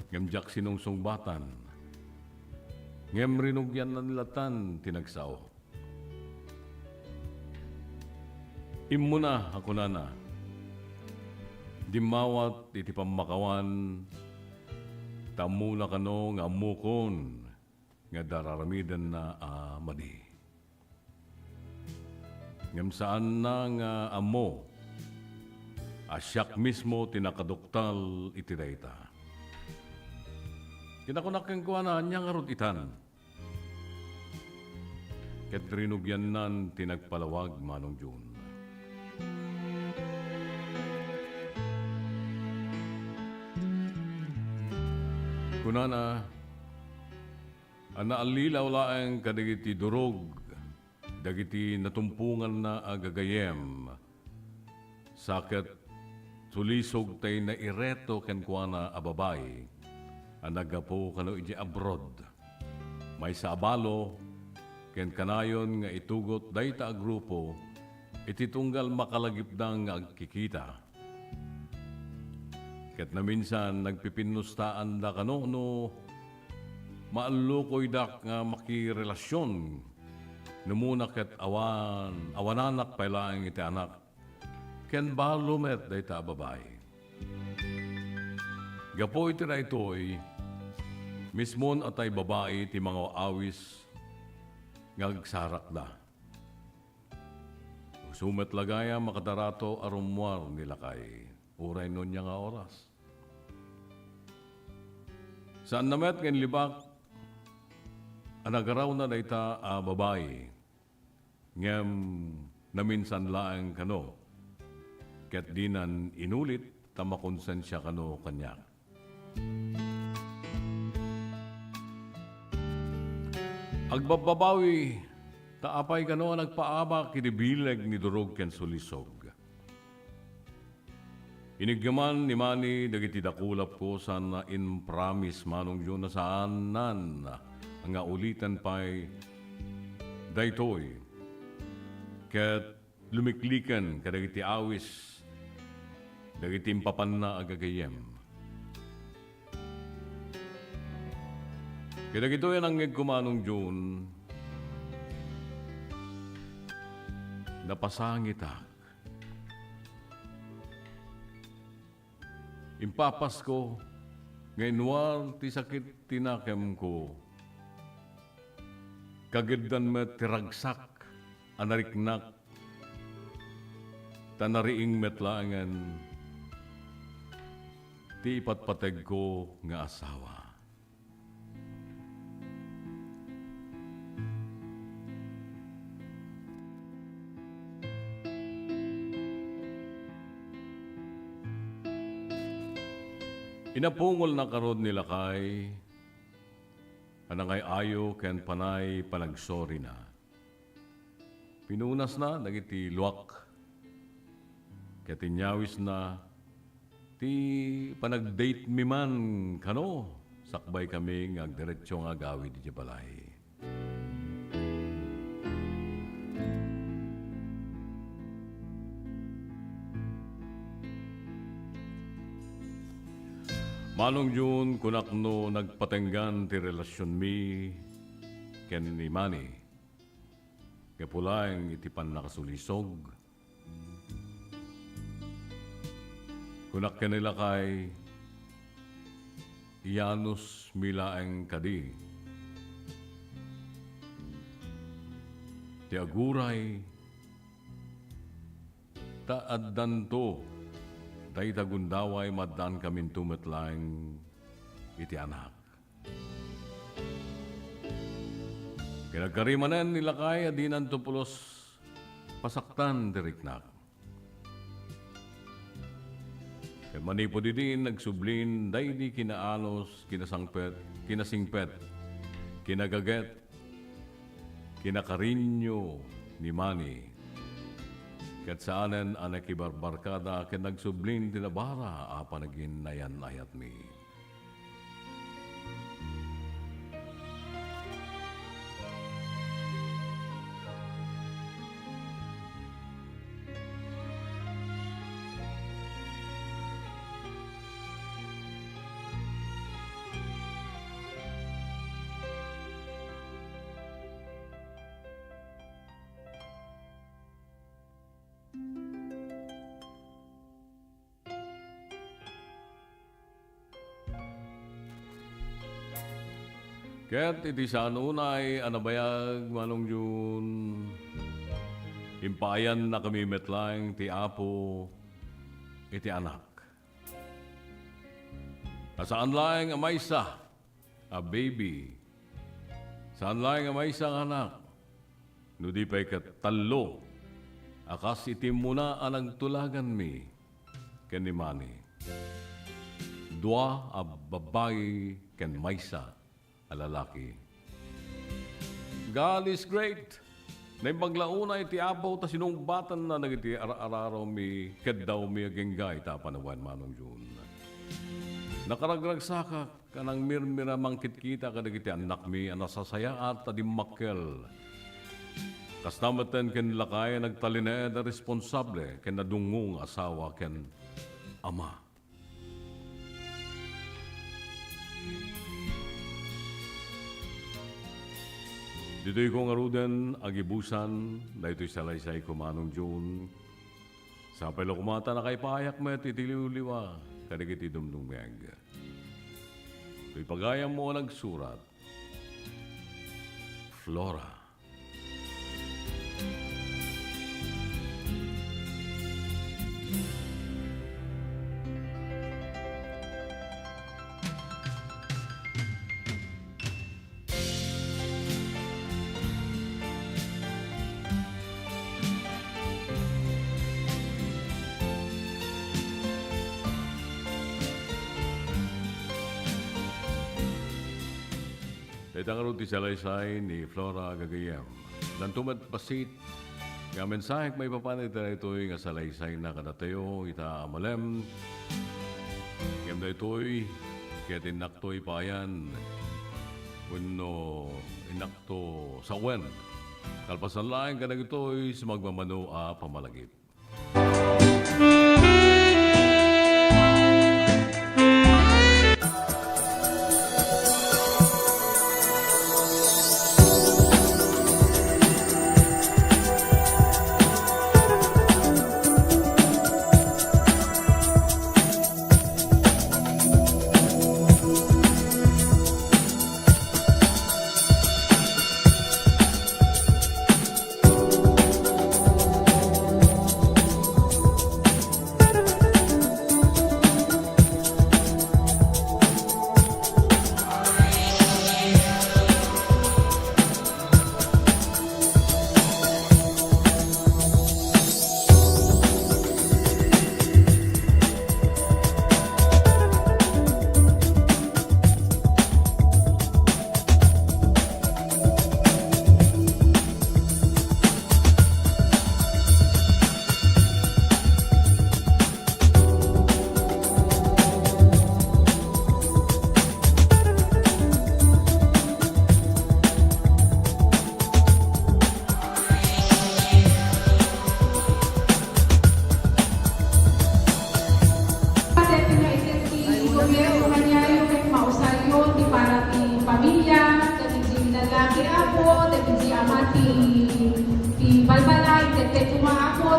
Ngemjak sinungsungbatan. Ngem rinugyan na nilatan tinagsao. Immuna ako nana. Dimawat iti pamakawan. Tamuna kano nga amukon nga dararamidan na madi. Ngem saan na nga amo asyak mismo tinakaduktal itirayta. Kinakunakeng kuha na niyang arot itan. Ket rinugyan nan tinagpalawag manong June. Kunana, anaalilaw laeng kadagiti durog, dagiti natumpungan na agagayem, sakit sulisog tay na ireto ken kuana ababay, anagapo kano iti abroad. May sa abalo, ken kanayon nga itugot dayta a grupo, iti tunggal makalagipdang nga agkikita. Ket na minsan nagpipinustaan da kano no maalukoy dak nga makirelasyon. Numuna ket awananak pailaeng iti anak. Ken balumet dayta babay. Gapo iti raytoy mismon atay babae ti mga awis ngagsarak da. Sumet lagaya makadarato arumwar nilakay. Uray nun niya nga oras. Saan namet ngayon libak, anagaraw na dayta babae, ngem naminsan laeng kano, ket dinan inulit tamakonsensya kano kanya. Agbababawi, taapay kano nagpaaba kinibileg ni durog ken sulisog. Inigyaman ni Manny dagiti dakulap ko sana in promise manong yun na saan nan nga ulitan pa'y daytoy. Ket lumiklikan kadagiti awis dagiti impapan na agagayem. Kadagito yan ang kumanong yun napasangitak. Impapas ko, ngayon war ti sakit tinakem ko. Kagiddan met tiragsak, anariknak, tanariing metlangan, ti ipatpateg ko nga asawa. Inapungol na karod nila kay anangay ayo ken panay panagsori na. Pinunas na dagiti luwak ket inyawis na ti panag-date mi man kano, sakbay kami nga diretsyo nga gawid di balay. Manong Jun, kunakno nagpatenggan ti relasyon mi ken ni Manny. Kapulang iti pan nakasulisog. Kunak kanila kay Janus Milaeng Kadi. Ti aguray taaddan to. Tay tagundaway maddan kamin tumetlang iti anak. Kinagkarimanan nila kay adinan tupulos pasaktan diriknak. Kaya manipo din nagsublin day di kinaanos, kinasingpet, kinagaget, kinakarinyo ni Manny. Kat saanen anak ibarbarkada ken nagsublin tinabara apa naging nayan-ayat mi. Ket iti saan unay anabayag Manong Jun. Impayan na kami metlang ti Apo iti anak. Saan lang ang maysa a baby. Saan lang ang maysa ang anak. No di pa'y katalo. Akas iti muna ang tulagan mi ken ni Manny. Dua a babae ken maysa a lalaki. God is great. Naibaglauna iti abaw ta sinumbatan na nagiti araraw mi keddaw mi agenggay ta panawan Manong Jun. Nakaragragsaka kanang mirmira mangkit kita kadagiti anak mi anasasaya at tadimmakkel. Kastamatan ken lakay nagtalined na responsable ken nadungong asawa ken ama. Dito'y kong aruden, agibusan, na ito'y salaysay ko Manong Jun. Sa pala kumata na kay payak met, itiliwliwa, kadagiti dumdumeg. Ito'y pagayam mo nagsurat, Flora. Itang aruti salaysay ni Flora Gagayem. Nantumad pasit, nga mensaheng may papanay na ito'y nga salaysay na kadatayo, ita amalem. Kaya na ito'y, kaya tinakto'y payan, kuno inakto sa wen. Kalpasan lang ka na ito'y sumagmamano a pamalagip.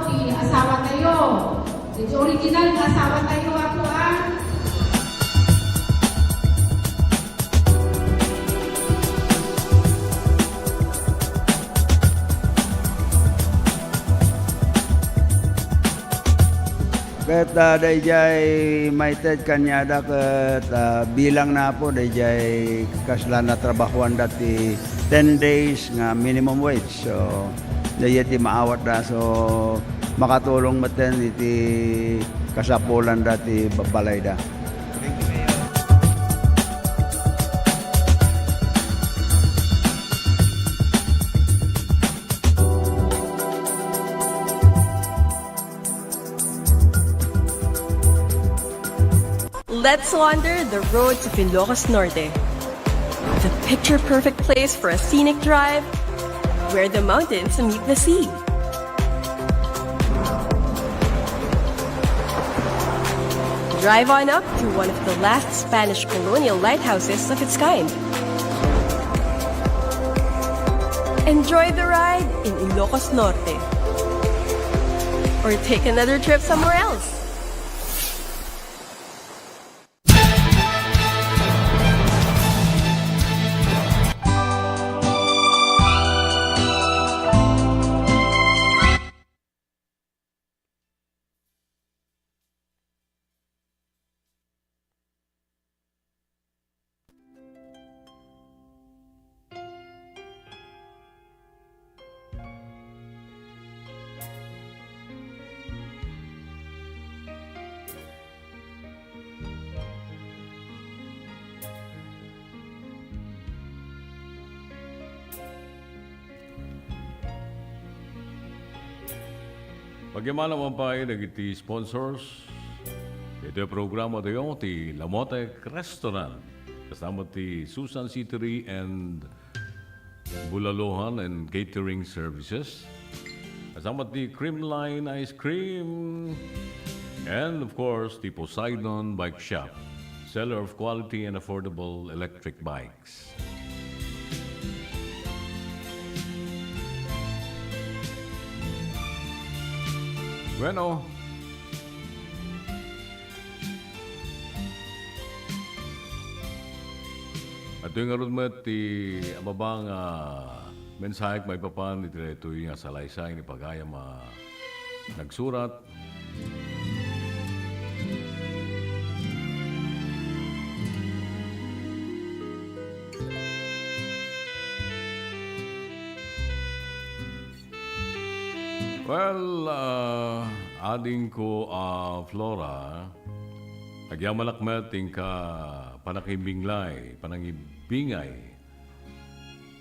ti asawa tayo. Iti original nga asawa tayo ako Ket dayjay maited kanyada ket bilang na po dayjay kasla na trabahuan dati 10 days nga minimum wage. So dayjay ti maawat da so makatulong maten iti kasapulan dati babalay da. Let's wander the roads of Ilocos Norte. The picture-perfect place for a scenic drive where the mountains meet the sea. Drive on up to one of the last Spanish colonial lighthouses of its kind. Enjoy the ride in Ilocos Norte. Or take another trip somewhere else. Pagyaman naman pa ay nagiti sponsors. Ito yung programa tayo, ti Lamote Restaurant. Kasama ti Susan Eatery and Bulalohan and Catering Services. Kasama ti Creamline Ice Cream. And of course, ti Poseidon Bike Shop. Seller of quality and affordable electric bikes. Bueno, at yung arun mo ti ababang mensahe may papan ito yung salaysay ni pagayam nagsurat. Well, ading ko Flora, agyamalakmet ka panakibinglay, panangibingay.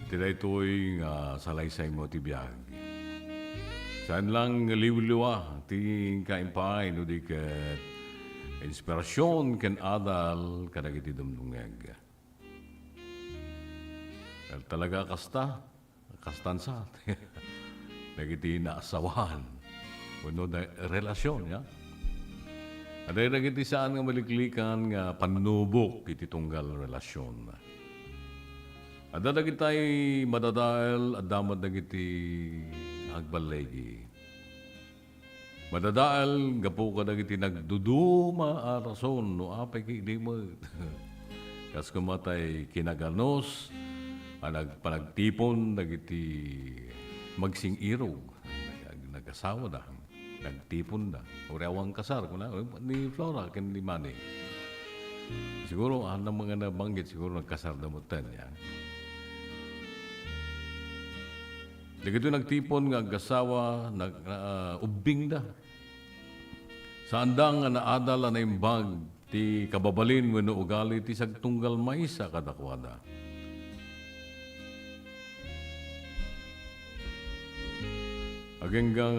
Tila ito'y salaysay mo tibiyag. Saan lang liwliwa, ting kaimpay, no di ket inspirasyon ken adal kadagiti dumdungeg. Talaga kastansa. Nagiti naasawahan. Kuno na relasyon, ya? Aday nagiti saan nga maliklikan nga panubok iti tunggal relasyon. Ada nagitay madadael at damad nagiti agbalegi. Madadael gapo ka nagiti nagduduma arason no apay kini mo. Kas kumatay kinaganos panagtipon nagiti magsing irog, nag-asawa na, nagtipon na, urewang kasar ko na, ni Flora, ken ni Manny. Siguro, ng mga nabanggit, siguro nagkasar na mo ten, yan. Dagito nagtipon, nag-asawa, ubing na. Sa andang nga naadala na imbag, ti kababalin mo no ugali, ti sagtunggal maysa kadakwada. Agenggang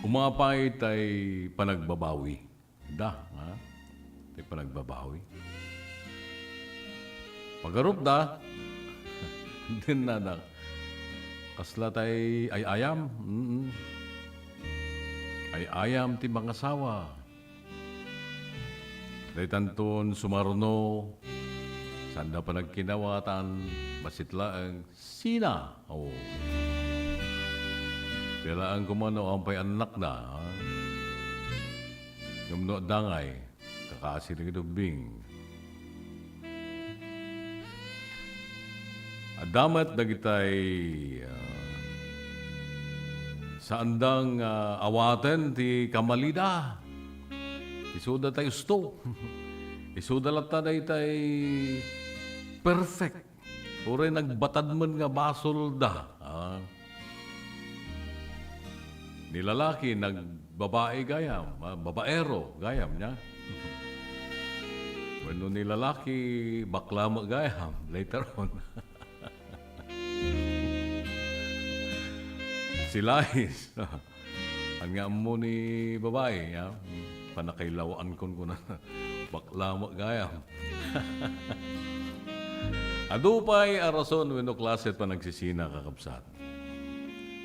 umapay tay panagbabawi. Da, ha? Tay panagbabawi. Pagarup da, din na da. Kasla tay ay ayam. Ay ayam ti mga asawa. Day tanton sumarno Sanda pa nagkinawatan, masitlaang sina. Oh. Pilaan kumano ang pay anak na. Yung no dangay, kakasi ng itubing. Adamat na kitay sa andang awaten ti Kamalida. Isuda tayo sto. Isuda lata na itay perfect. Pure nagbatad man nga basol da. Nilalaki, nagbabae gayam. Babaero gayam niya. Bueno, nilalaki, baklama gayam. Later on. Silais. Ang nga mo ni babae, ya? Panakailawaan ko na baklama gayam. Adupay arason wenno klase pa nagsisina kakabsat.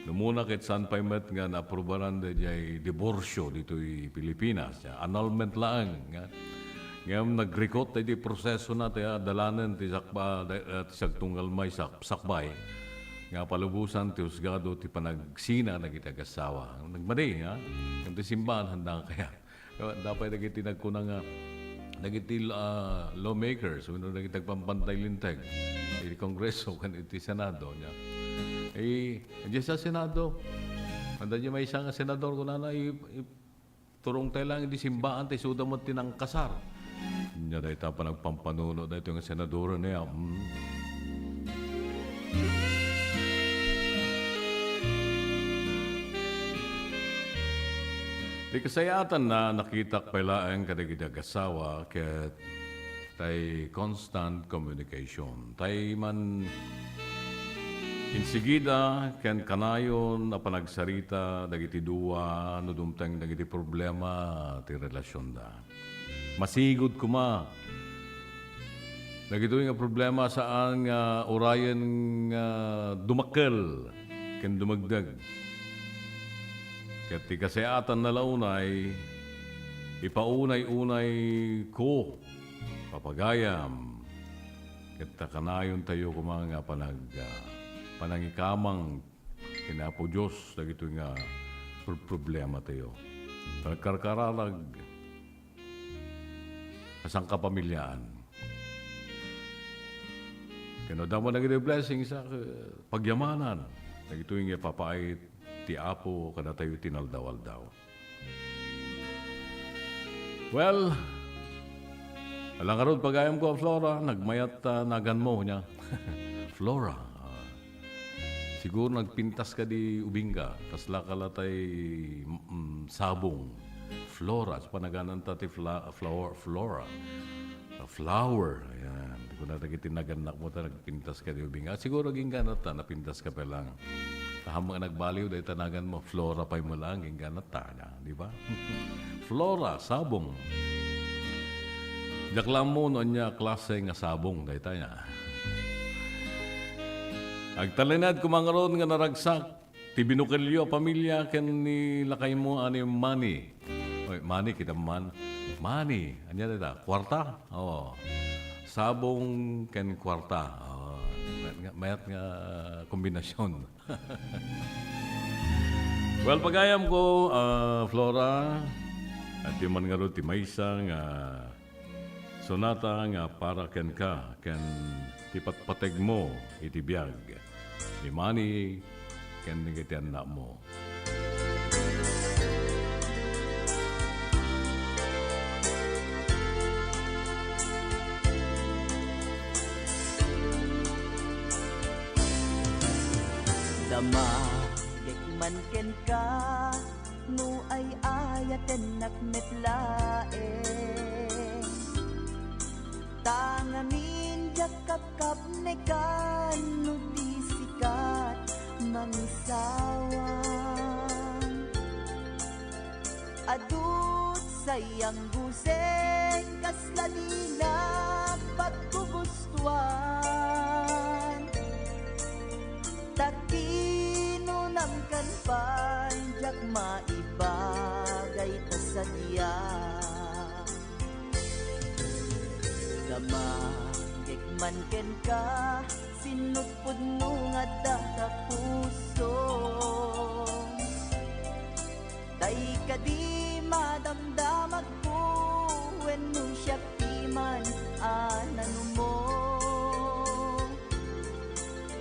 Numuna kit san pay met nga naaprubaran da jay diborsyo dito'y Pilipinas. Annulment lang. Ngam nag-recot tayo di proseso na tayo dalanan ti sakba at sagtunggal may sakbay. Nga palubusan ti usgado ti panagsina na kitagasawa. Nagmadi, ha? Yung ti simbahan handa kaya. Dapat nagiti nagkuna nga nagiti lawmakers, wano nagiti nagpampantay linteg. Iti Kongreso, kan iti Senado niya. Diyan sa Senado, handa niya may isang senador ko na turong tayo lang iti simbahan tayo suda mo tinangkasar. Niya dahil pa nagpampanuno dahil yung senador niya. Di kasayatan na nakita pala ang kadigidagasawa ket tay constant communication. Tay man insigida ken kanayon na panagsarita dagiti dua no dumteng dagiti problema ti relasyon da. Masigod kuma. Dagito nga problema saan nga orayan nga dumakkel ken dumagdag. Ket ti kasayatan na launay, ipaunay-unay ko, papagayam, ket kanayon tayo kumanga panangikamang kinapo Diyos, dagito nga problema tayo. Pagkarkaralag, kasang kapamilyaan. Kano daw mo naging blessing sa pagyamanan, dagito nga papait, ti apo kada tayo tinaldawal daw. Well, alang karod pagayam ko, Flora, nagmayat nagan mo niya. Flora, siguro nagpintas ka di ubingga, kasla kalatay sabong. Flora, sa panaganan ti Flora. Flower, ayan. Hindi ko na nagitinagan mo nagpintas ka di ubingga. Siguro ginganat napintas ka pa lang. Tahamang nagbaliw dahil tanagan mo, Flora pa'y mo lang, yung ganat na, di ba? Flora, sabong. Jaklam mo noon niya klase nga sabong, dahil tayo. Agtalinad kumangaroon nga naragsak, ti binukilyo, pamilya, ken nilakay mo ani money. Oy, money, kita man. Money, anya dita, kwarta? Oo. Sabong ken kwarta. Mayat nga kombinasyon. Well, pagayam ko, Flora, at yung man nga ro ti maysa nga sonata nga para ken ka, ken ti patpateg mo iti biyag. Ni Manny, ken nagiti anak mo. Damagek man ken ka, no ay ayaten nakmetlaeng. Tangamin jakapkap ne kan, no di sikat mangisawan. Adut sayang guseng, kasladina pagkugustuan. Takino namkan panjak maibagay tasadya. Damagek man ken ka sinupod no nga data puso. Day ka di madamdamag ko when no siya piman anano mo.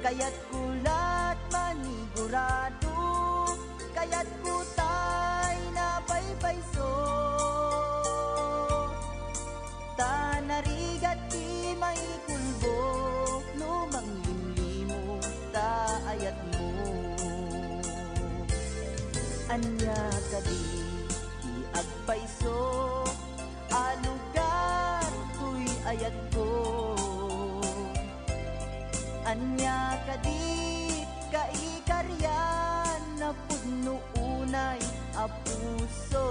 Kaya't kulat manigurado, kaya't kutay na baybayso. Tanarigat di may kulbo, lumang limlimo ta ayat mo. Anya ka di agpayso, alugar tuy ayat ko. Anya ka di kaikaryan na pudno unay a puso.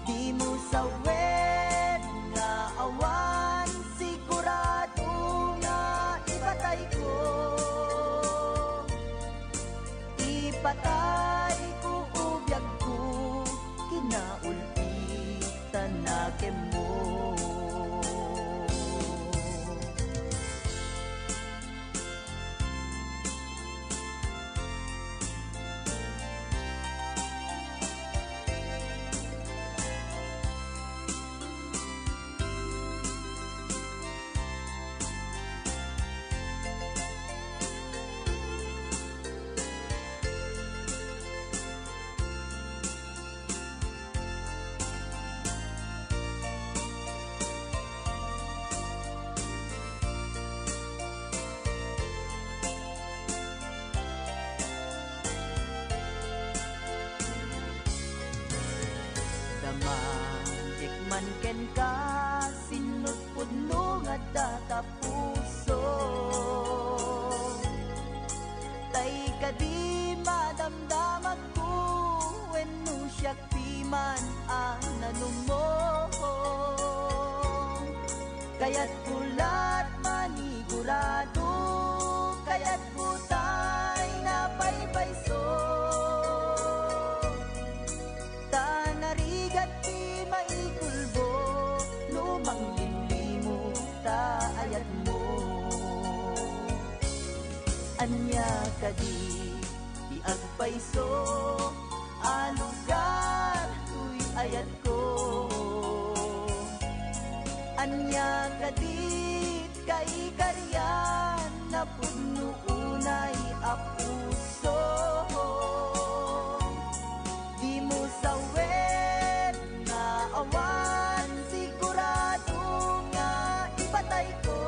Di mo sawet nga awan, sigurado nga ipatay ko. Ipatay ko ubiyag ko, kinaulpitan na kemo. Man ken ka sinut pudno nga data puso. Tay ka di madamdamag ko when no siya piman anano mo. Kaya't kulat manigurado, kaya't kutay na baybayso. Tanarigat di maikulbo, lumang limlimo ta ayat mo. Anya ka di agpayso, alugar tuy ayat ko. Anya ka di kaikaryan na pudno unay a puso. Di mo sawet nga awan, sigurado nga ipatay ko.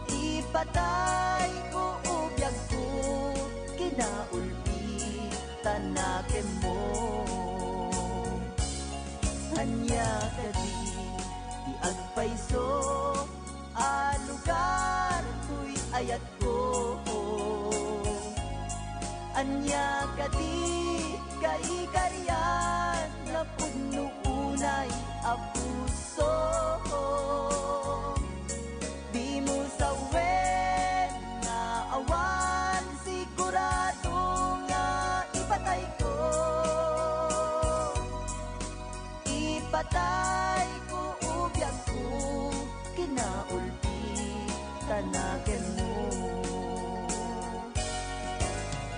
Ipatay ko ubiyag ko, kinaulpitan na kemo. Anya ka di agpayso, alugar tuy ayat ko. Anya ka di kaikaryan na pudno unay a puso. Di mo sawet nga awan, sigurado nga ipatay ko. Ipatay ko ubiyag ko, kinaulpitan na kemo.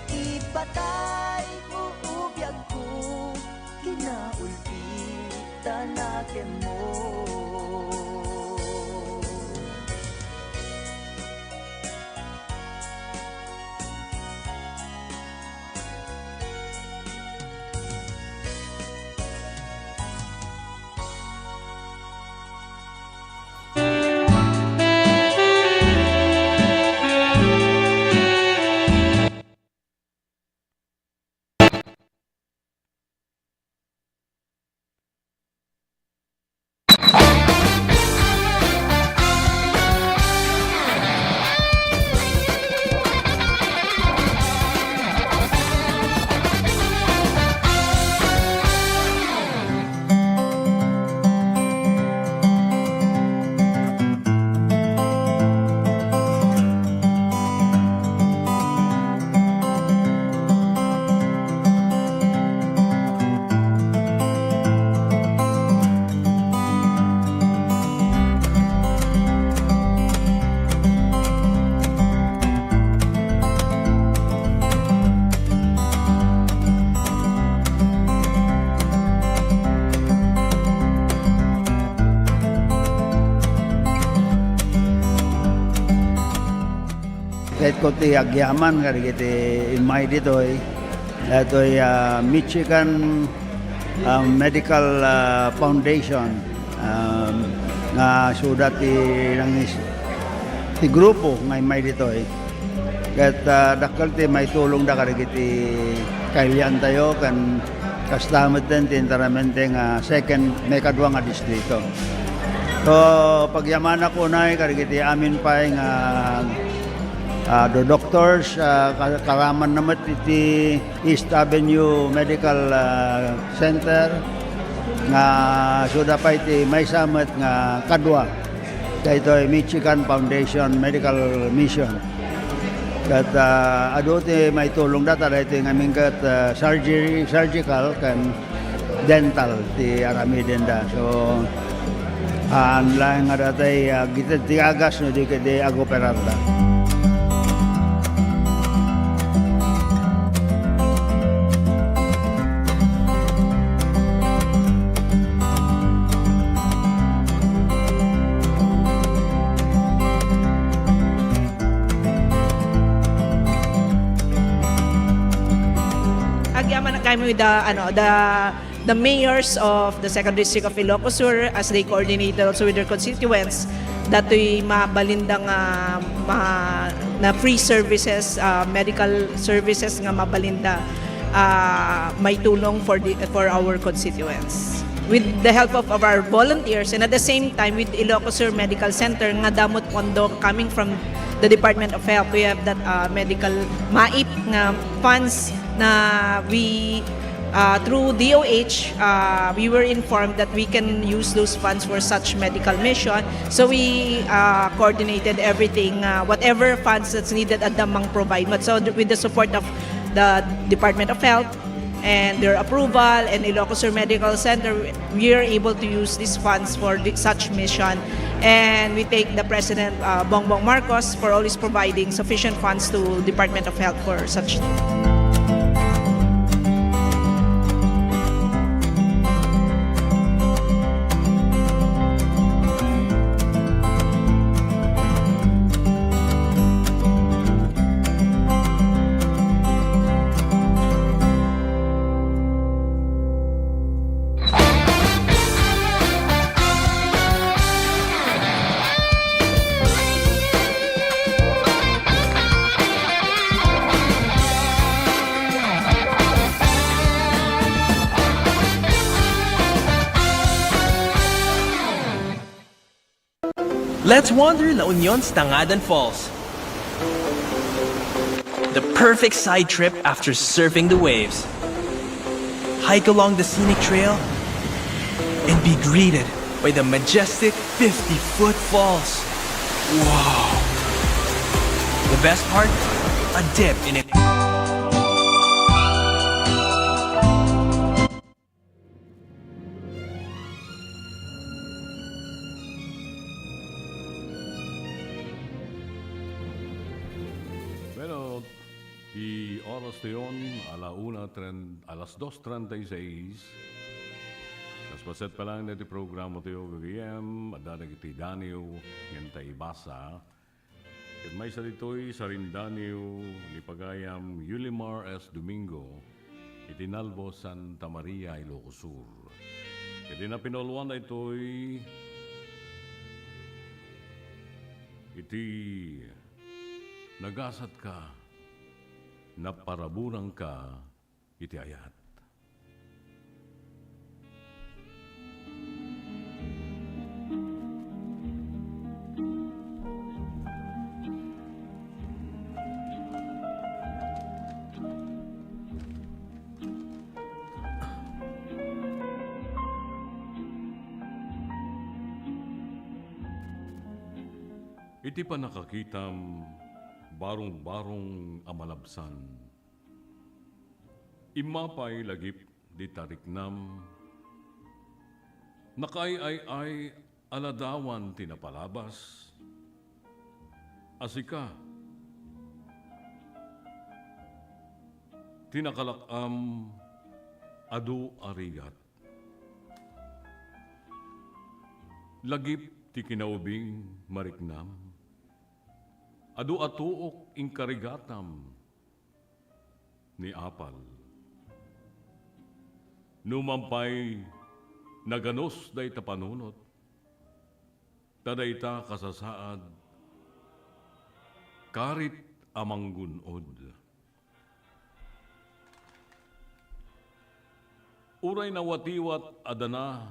Ipatay ko ubiyag ko, kinaulpitan na kemo. kahit ko ti agyaman karigiti imay ditoy. Datoy Michigan Medical Foundation nga sudat ti grupo nga imay ditoy. Kat dakal ti may tulong da karigiti kailian tayo kan kastamad din ti interamente nga second may kadwa nga distrito. So pagyaman ako na karigiti amin pa nga the doctors karaman naman iti East Avenue Medical Center nga suda pa iti may samat nga kadwa ito Michigan Foundation Medical Mission. Kat ado ti may tulong data ito nga mingkat surgical kan dental ti arami denda. So ang lang nga datay gitad ti agas no di agoperar da. Kami with the mayors of the second district of Ilocos Sur as they coordinated also with their constituents datoy mabalindang na free services, medical services nga mabalinda may tulong for our constituents. With the help of our volunteers and at the same time with Ilocos Sur Medical Center nga damot pondo coming from the Department of Health, we have that medical MAIP nga funds na we through DOH we were informed that we can use those funds for such medical mission, so we coordinated everything, whatever funds that's needed at Damang provide. But so with the support of the Department of Health and their approval and Ilocos Sur Medical Center, we are able to use these funds for such mission. And we thank the President Bongbong Marcos for always providing sufficient funds to Department of Health for such. Let's wander La Union's Tangadan Falls. The perfect side trip after surfing the waves. Hike along the scenic trail and be greeted by the majestic 50-foot falls. Wow! The best part? A dip in it. Bueno, y oras na yun, alas 2:36. Naspaset pa lang na iti programa tayo gagayam, adadag iti Daniel, yan tayo ibasa. At may sa dito'y sa rin Daniel, ni Pagayam Yulimar S. Domingo, iti Nalbo, Santa Maria, Ilocos Sur. Iti na pinoluan na ito'y iti nagasat ka, naparaburang ka, iti ayat. Iti pa nakakitam barong-barong amalabsan. Imapay lagip di tariknam. Nakay-ay aladawan tinapalabas. Asika. Tinakalakam adu arigat. Lagip ti kinaubing mariknam. adu atuok inkarigatam ni Apal. Numampay naganos day tapanunot, taday ta kasasaad, karit amang gunod. Uray na watiwat adana,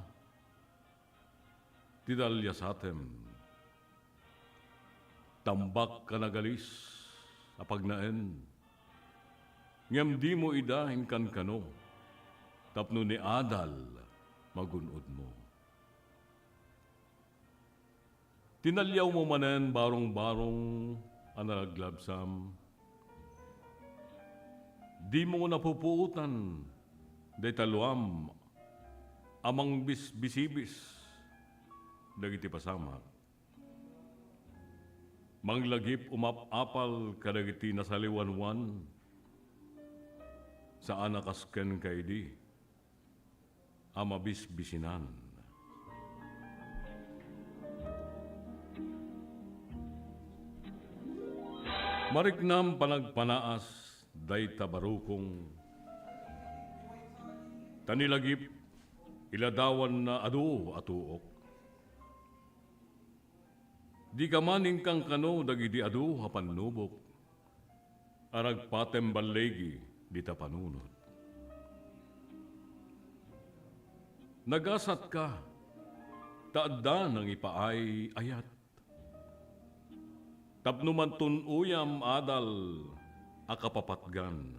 tidalya satem, tambak ka nagalis, apagnaen, ngem di mo idahin kan kano, tapno ni adal, magunod mo. Tinalyaw mo manen barong-barong analaglabsam, di mo napupuutan, day taluam, amang bisibis, dagiti pasama. Manglagip umapapal kadagiti nasaliwanwan, saan nakasken kay di, amabisbisinan. Mariknam panagpanaas, day tabarukong, tanilagip, iladawan na adu atuok. Di ka maning kang kano dagidi adu hapan nubok, aragpatem balegi di tapanunod. Nagasat ka, taadda ng ipaay ayat. Tapnuman tunuyam adal akapapatgan.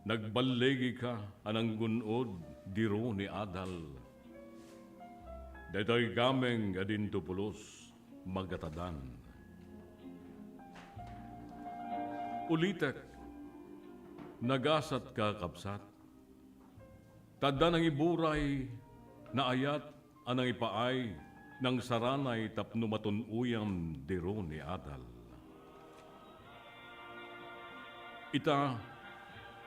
Nagbalegi ka anang gunod diro ni adal. Daytoy gameng adin tupulos magatadan. Ulitek, nagasat ka kapsat. Tadda ng iburay na ayat anang ipaay ng saranay tapno matunuyam diro ni adal. Ita,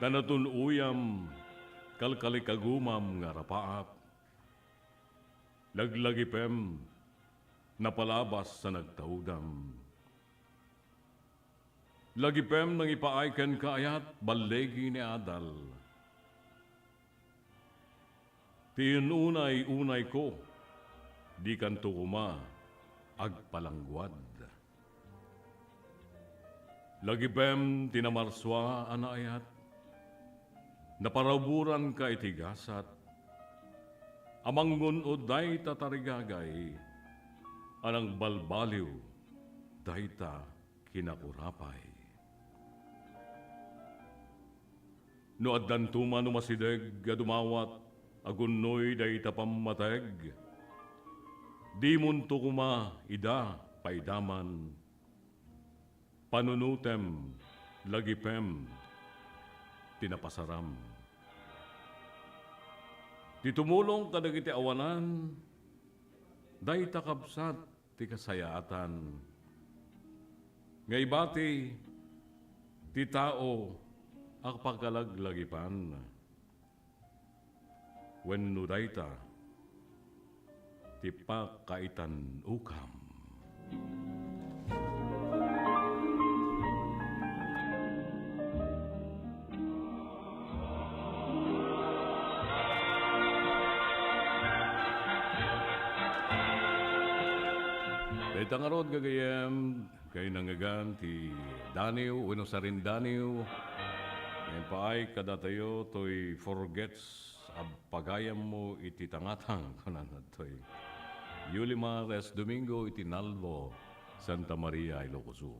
na natunuyam kalkalikagumam nga rapaap, laglagipem napalabas sa nagtaudam. Lagipem nang ipaayken kaayat balegi ni adal. Tinunay-unay ko, di kanto kuma agpalangguad. Lagipem tinamarswa anayat, naparaburan ka itigasat, amanggun o day tatarigagay, anang balbaliw, day ta kinakurapay. No addan tuman umasideg, adumawat, agunnoy day tapammateg, di munto kuma ida paidaman, panunutem, lagipem, tinapasaram. Di tumulong kadagiti awanan, day takabsat ti kasayaatan. Ngay bati, ti tao, akpagkalaglagipan. Wenno dayta, ti pakaitan ukam. Dayta nga rod gagayam, kay nangagan ti Daniw, uno sa rin Daniw, ngayon pa ay kadatayo to'y forgets ab pagayam mo iti tangatang kanan to'y Yulimar S. Domingo iti Nalvo, Santa Maria, Ilocos Sur.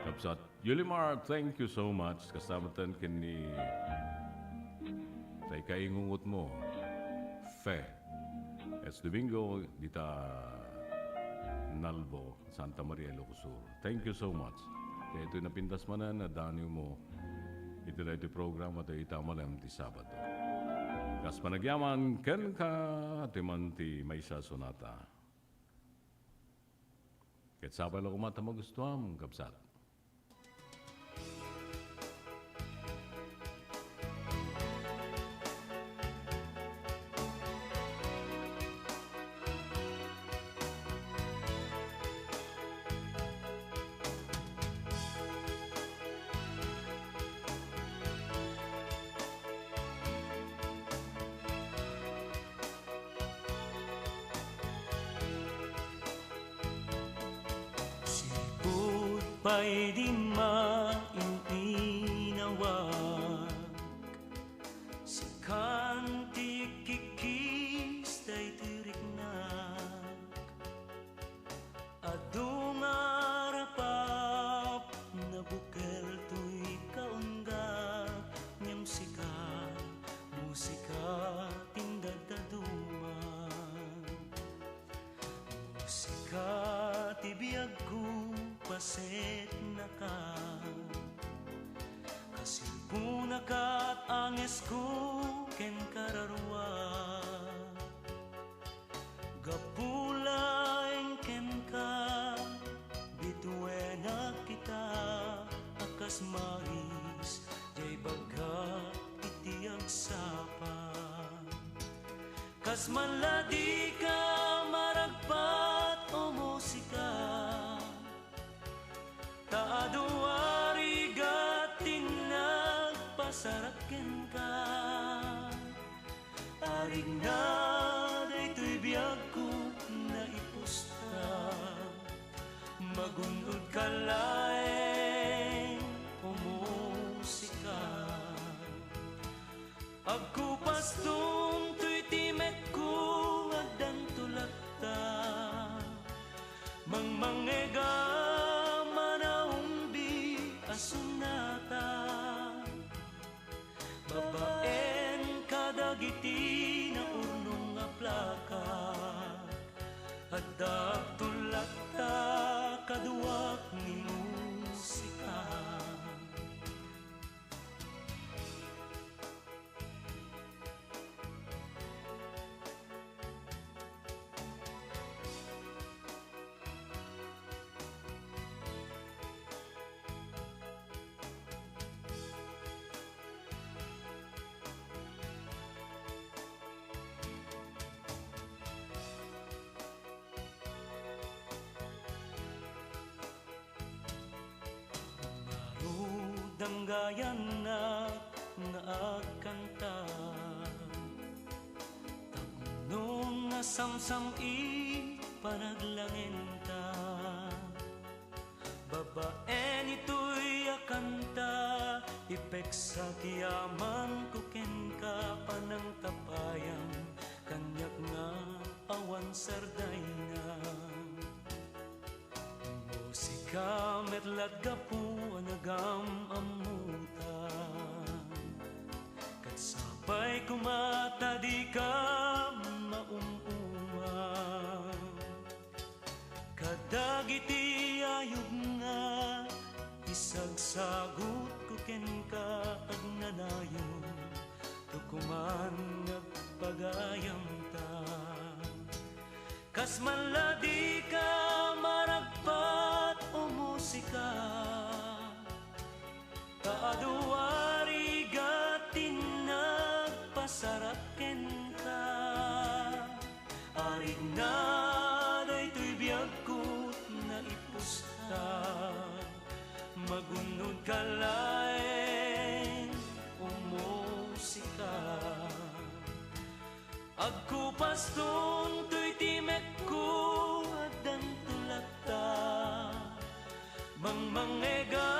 Kapsat, Yulimar, thank you so much. Kasamatan kini tay kaingungot mo, Fe. S. Domingo, dita Nalvo, Santa Maria, Ilocos Sur. Thank you so much. Kaya ito'y napintas manan na danyo mo. Ito na ito program at itamalam ti Sabado. Kas panagyaman, ken ka timan ti Maysa Sonata. Ket sabay lang kumata magustuham, kapsat. pa'y di maininawag. Si kanti kikis day tirik na adung arapap na bukel tuy kaunggap ngem musika tindadaduman musika tibiyag ko paset na ka kasilpuna ka't anges ko ken kararwa gapulaeng ken ka bituena kita akas mais jay baga itiag sapa kas manladi ka maragpat o musika taaduari gating nagpasaraken ka arig na daytoy biyag ko na ipusta magunod ka laeng o musika agkupas to'y timek ko agdan tulakta mangmangega manahumbi asunata babaen kadagiti na urnong nga plaka adda tulakta kaduak ni musika danggayan na agkanta tapnong nga samsam panaglangenta babaen ito'y akanta ipek sa kiyaman kuken ka panang tapayang kanyak nga awan sarday na musika metlat gapu anagam amutan kat sabay kumata di ka maumuman kadagiti ayog nga isagsagot kuken ka agnanayon tukuman nagpagayam ta kas manladi ka maragpat o musika kaaduari gatin nagpasaraken ka arig na daytoy biyag ko na ipusta magunod ka laeng o musika agkupas to'y timek ko addan tulakta mangmangega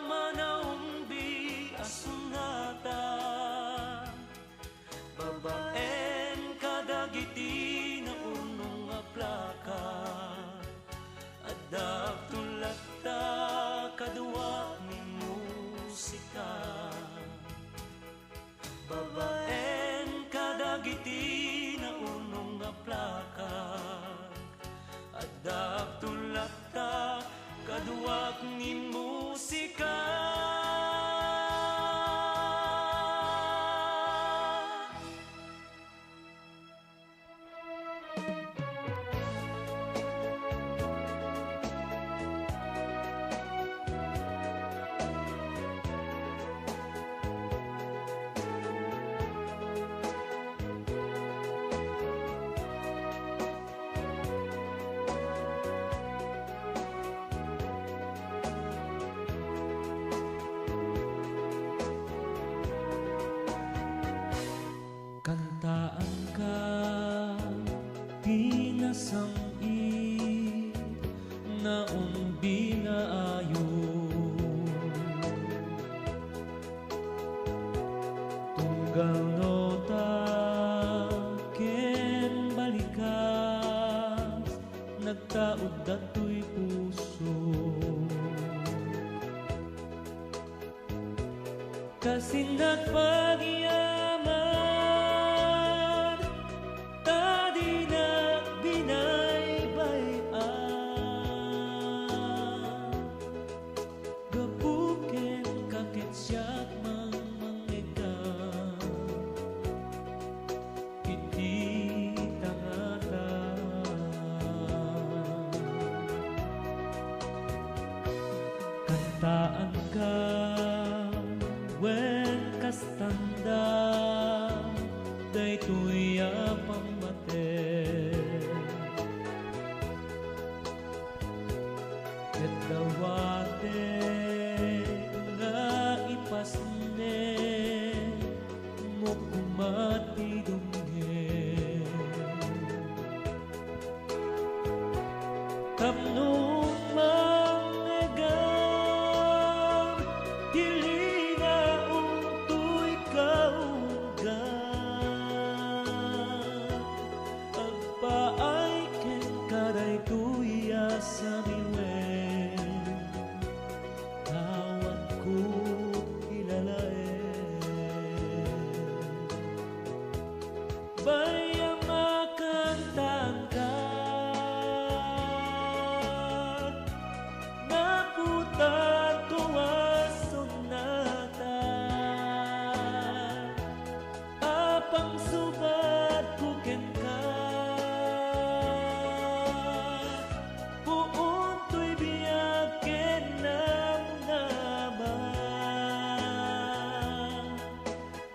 manahumbi asunata babaen kadagiti na urnong nga plaka adda tulakta kaduwa ni musika babaen kadagiti na urnong nga plaka adda tulakta kaduwak ni musika binaayo. Tunggal nota ken balikas, nagtaod dato'y puso. Kasi nagpagyaman, tadi na binaybayan. Gapuken kakit siya't mangmangikan, iti tangatan. Kantaan ka wen kastanda, daytoy apang mate. Ket dawate nga ipasne mo kumati dunghe. Tapno mangegan, dili na untoy kaugan. Agpaay ken karay tuya sa miwen, tawat ko ilalae. Bayang makantang ka, naputan ko asunata. Apang subat ko ken ka, buong to'y biyag ken namnaman.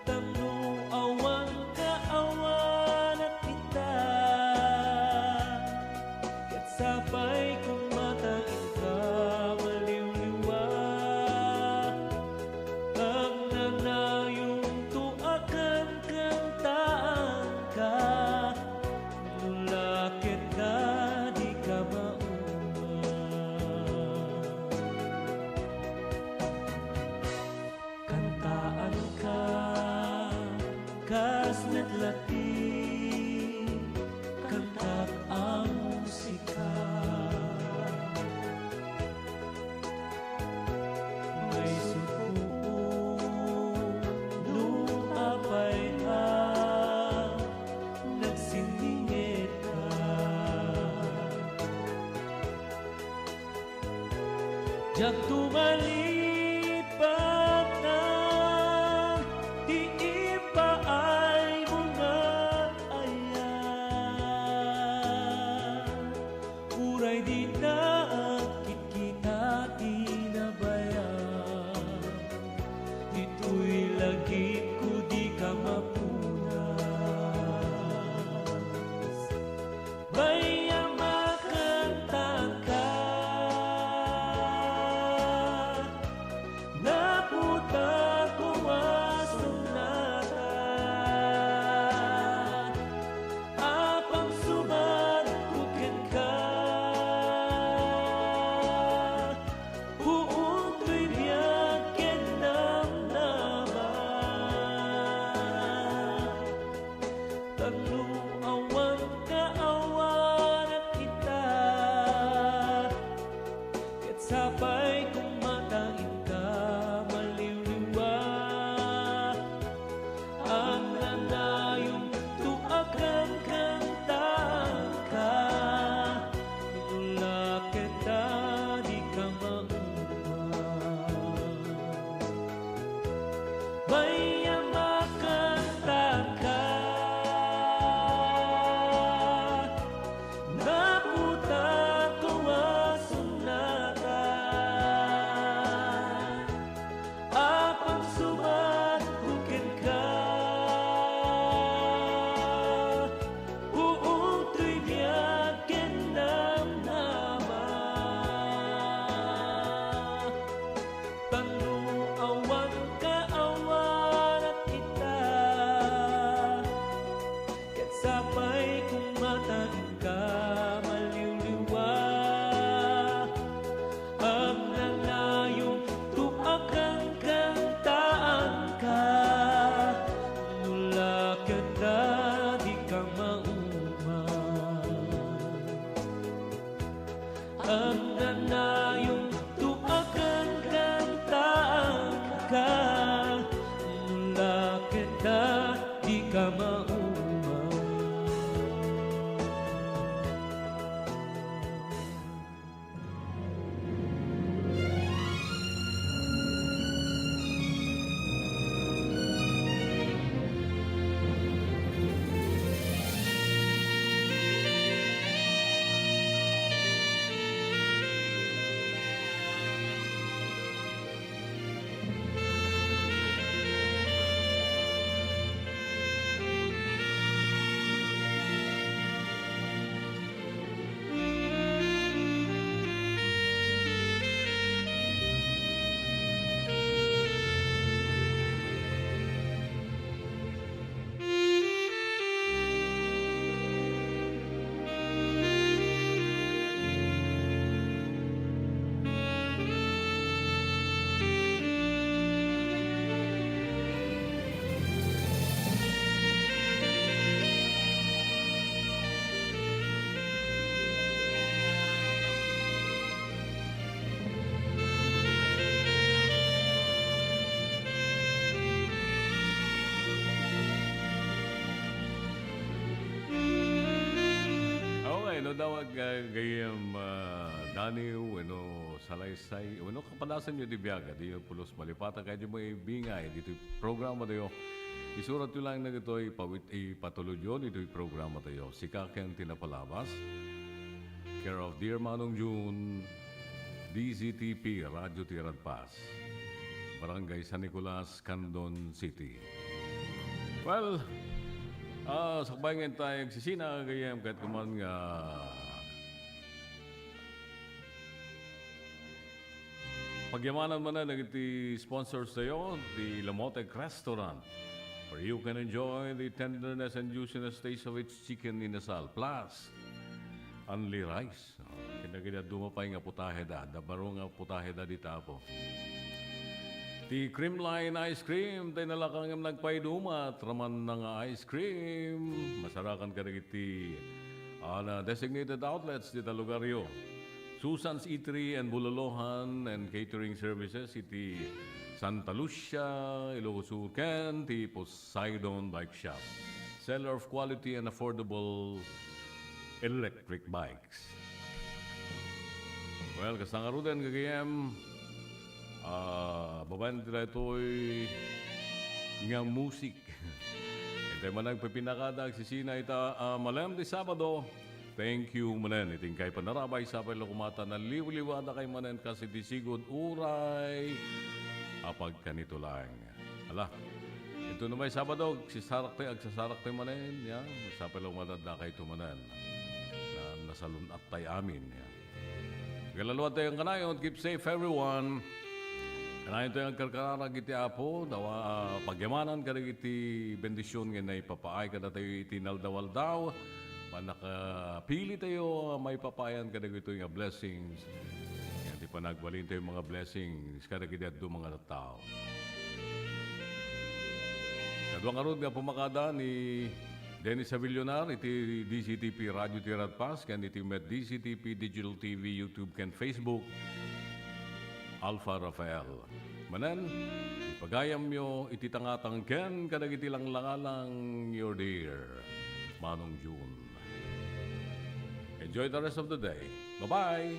Tamno awan ka awan at kita, ket sabay kong matangin ka maliw-liwa. Ang nanayong tuakan kang taan ka, nulakit na di ka mauma. Kantaan ka kas naglati, kantak ang musika. May suko nung apay nagsiningit ka. Diyak tumalipat na, di ipaay mo nga ayan. Uray di na akit kita tinabayan, dito'y lagip ko di ka mapunas. Bayang makantang ka, naputan ko asunata. Apang subat ko ken ka, buong to'y biyag ken namnaman. Tagno awan ka awan at kita, ket sabay kong matangin ka maliw-liwa. Ang nanayong tuakan kang tangka, nulakit na di ka mauma. Bayang makantang ka, naputan ko asunata. Apang subat ko ken ka, buong to'y biyag ken namnaman. Tangno awan ka awan daw gayam Daniw, salaysay, kapanasan nyo di biyaga, di yung pulos malipata, kaya mo ibingay, dito yung programa tayo. Isurat nyo lang na ito, ipatulod yun, ito yung programa tayo. Si Kakang Tinapalabas, care of Dear Manong June, DZTP, Radyo Tirad Pas, Barangay San Nicolas, Candon City. Well, sakbay ngayon tayo sisina gayam kahit kuman nga pagyamanan man na nagiti sponsors tayo, the Lamotec Restaurant, where you can enjoy the tenderness and juiciness taste of its chicken inasal, plus only rice. Kinagida dumapay nga putahe da, dabaro nga putahe da di tapo. Ti Creamline Ice Cream, tayo nalakang nagpaiduma, traman na nga ice cream. Masarakan ka rin iti designated outlets dito lugar yo. Susan's Eatery and Bulalohan and Catering Services, iti Santa Lucia, Ilocos Sur, Ken, ti Poseidon Bike Shop. Seller of quality and affordable electric bikes. Well, kasangarudan gagayam, babayan nila ito'y nga musik. Ito man nagpapinakada, sisina ita malam di Sabado. Thank you manen. Iting kay panarabay sa pala kumata na liwliwada kay manen kasi di sigod uray. Apag kanito lang. Ala, ito na may Sabado, agsasarak tayo manen. Ya, sa pala kumata kay tumanan. Na nasalun at tayo amin. Ya. Galalawad tayong kanayon. Keep safe everyone. Kanayon tayong karkararag iti apo. Pagyamanan ka rin iti bendisyon nga na ipapaay ka na tayo iti naldawal daw. Manakapili tayo, may papayan ka rin ito yung blessings. Hindi pa nagbalin tayo mga blessings. Kada kita do mga tao. Kadwang karod nga pumakada ni Dennis Avillonar, iti DCTP Radio Tirad Pas, kan iti met DCTP Digital TV, YouTube, kan Facebook, Alpha Rafael. Manan, ipagayam nyo, iti tangatang ken, kadag iti lang langalang your dear, Manong June. Enjoy the rest of the day. Bye-bye!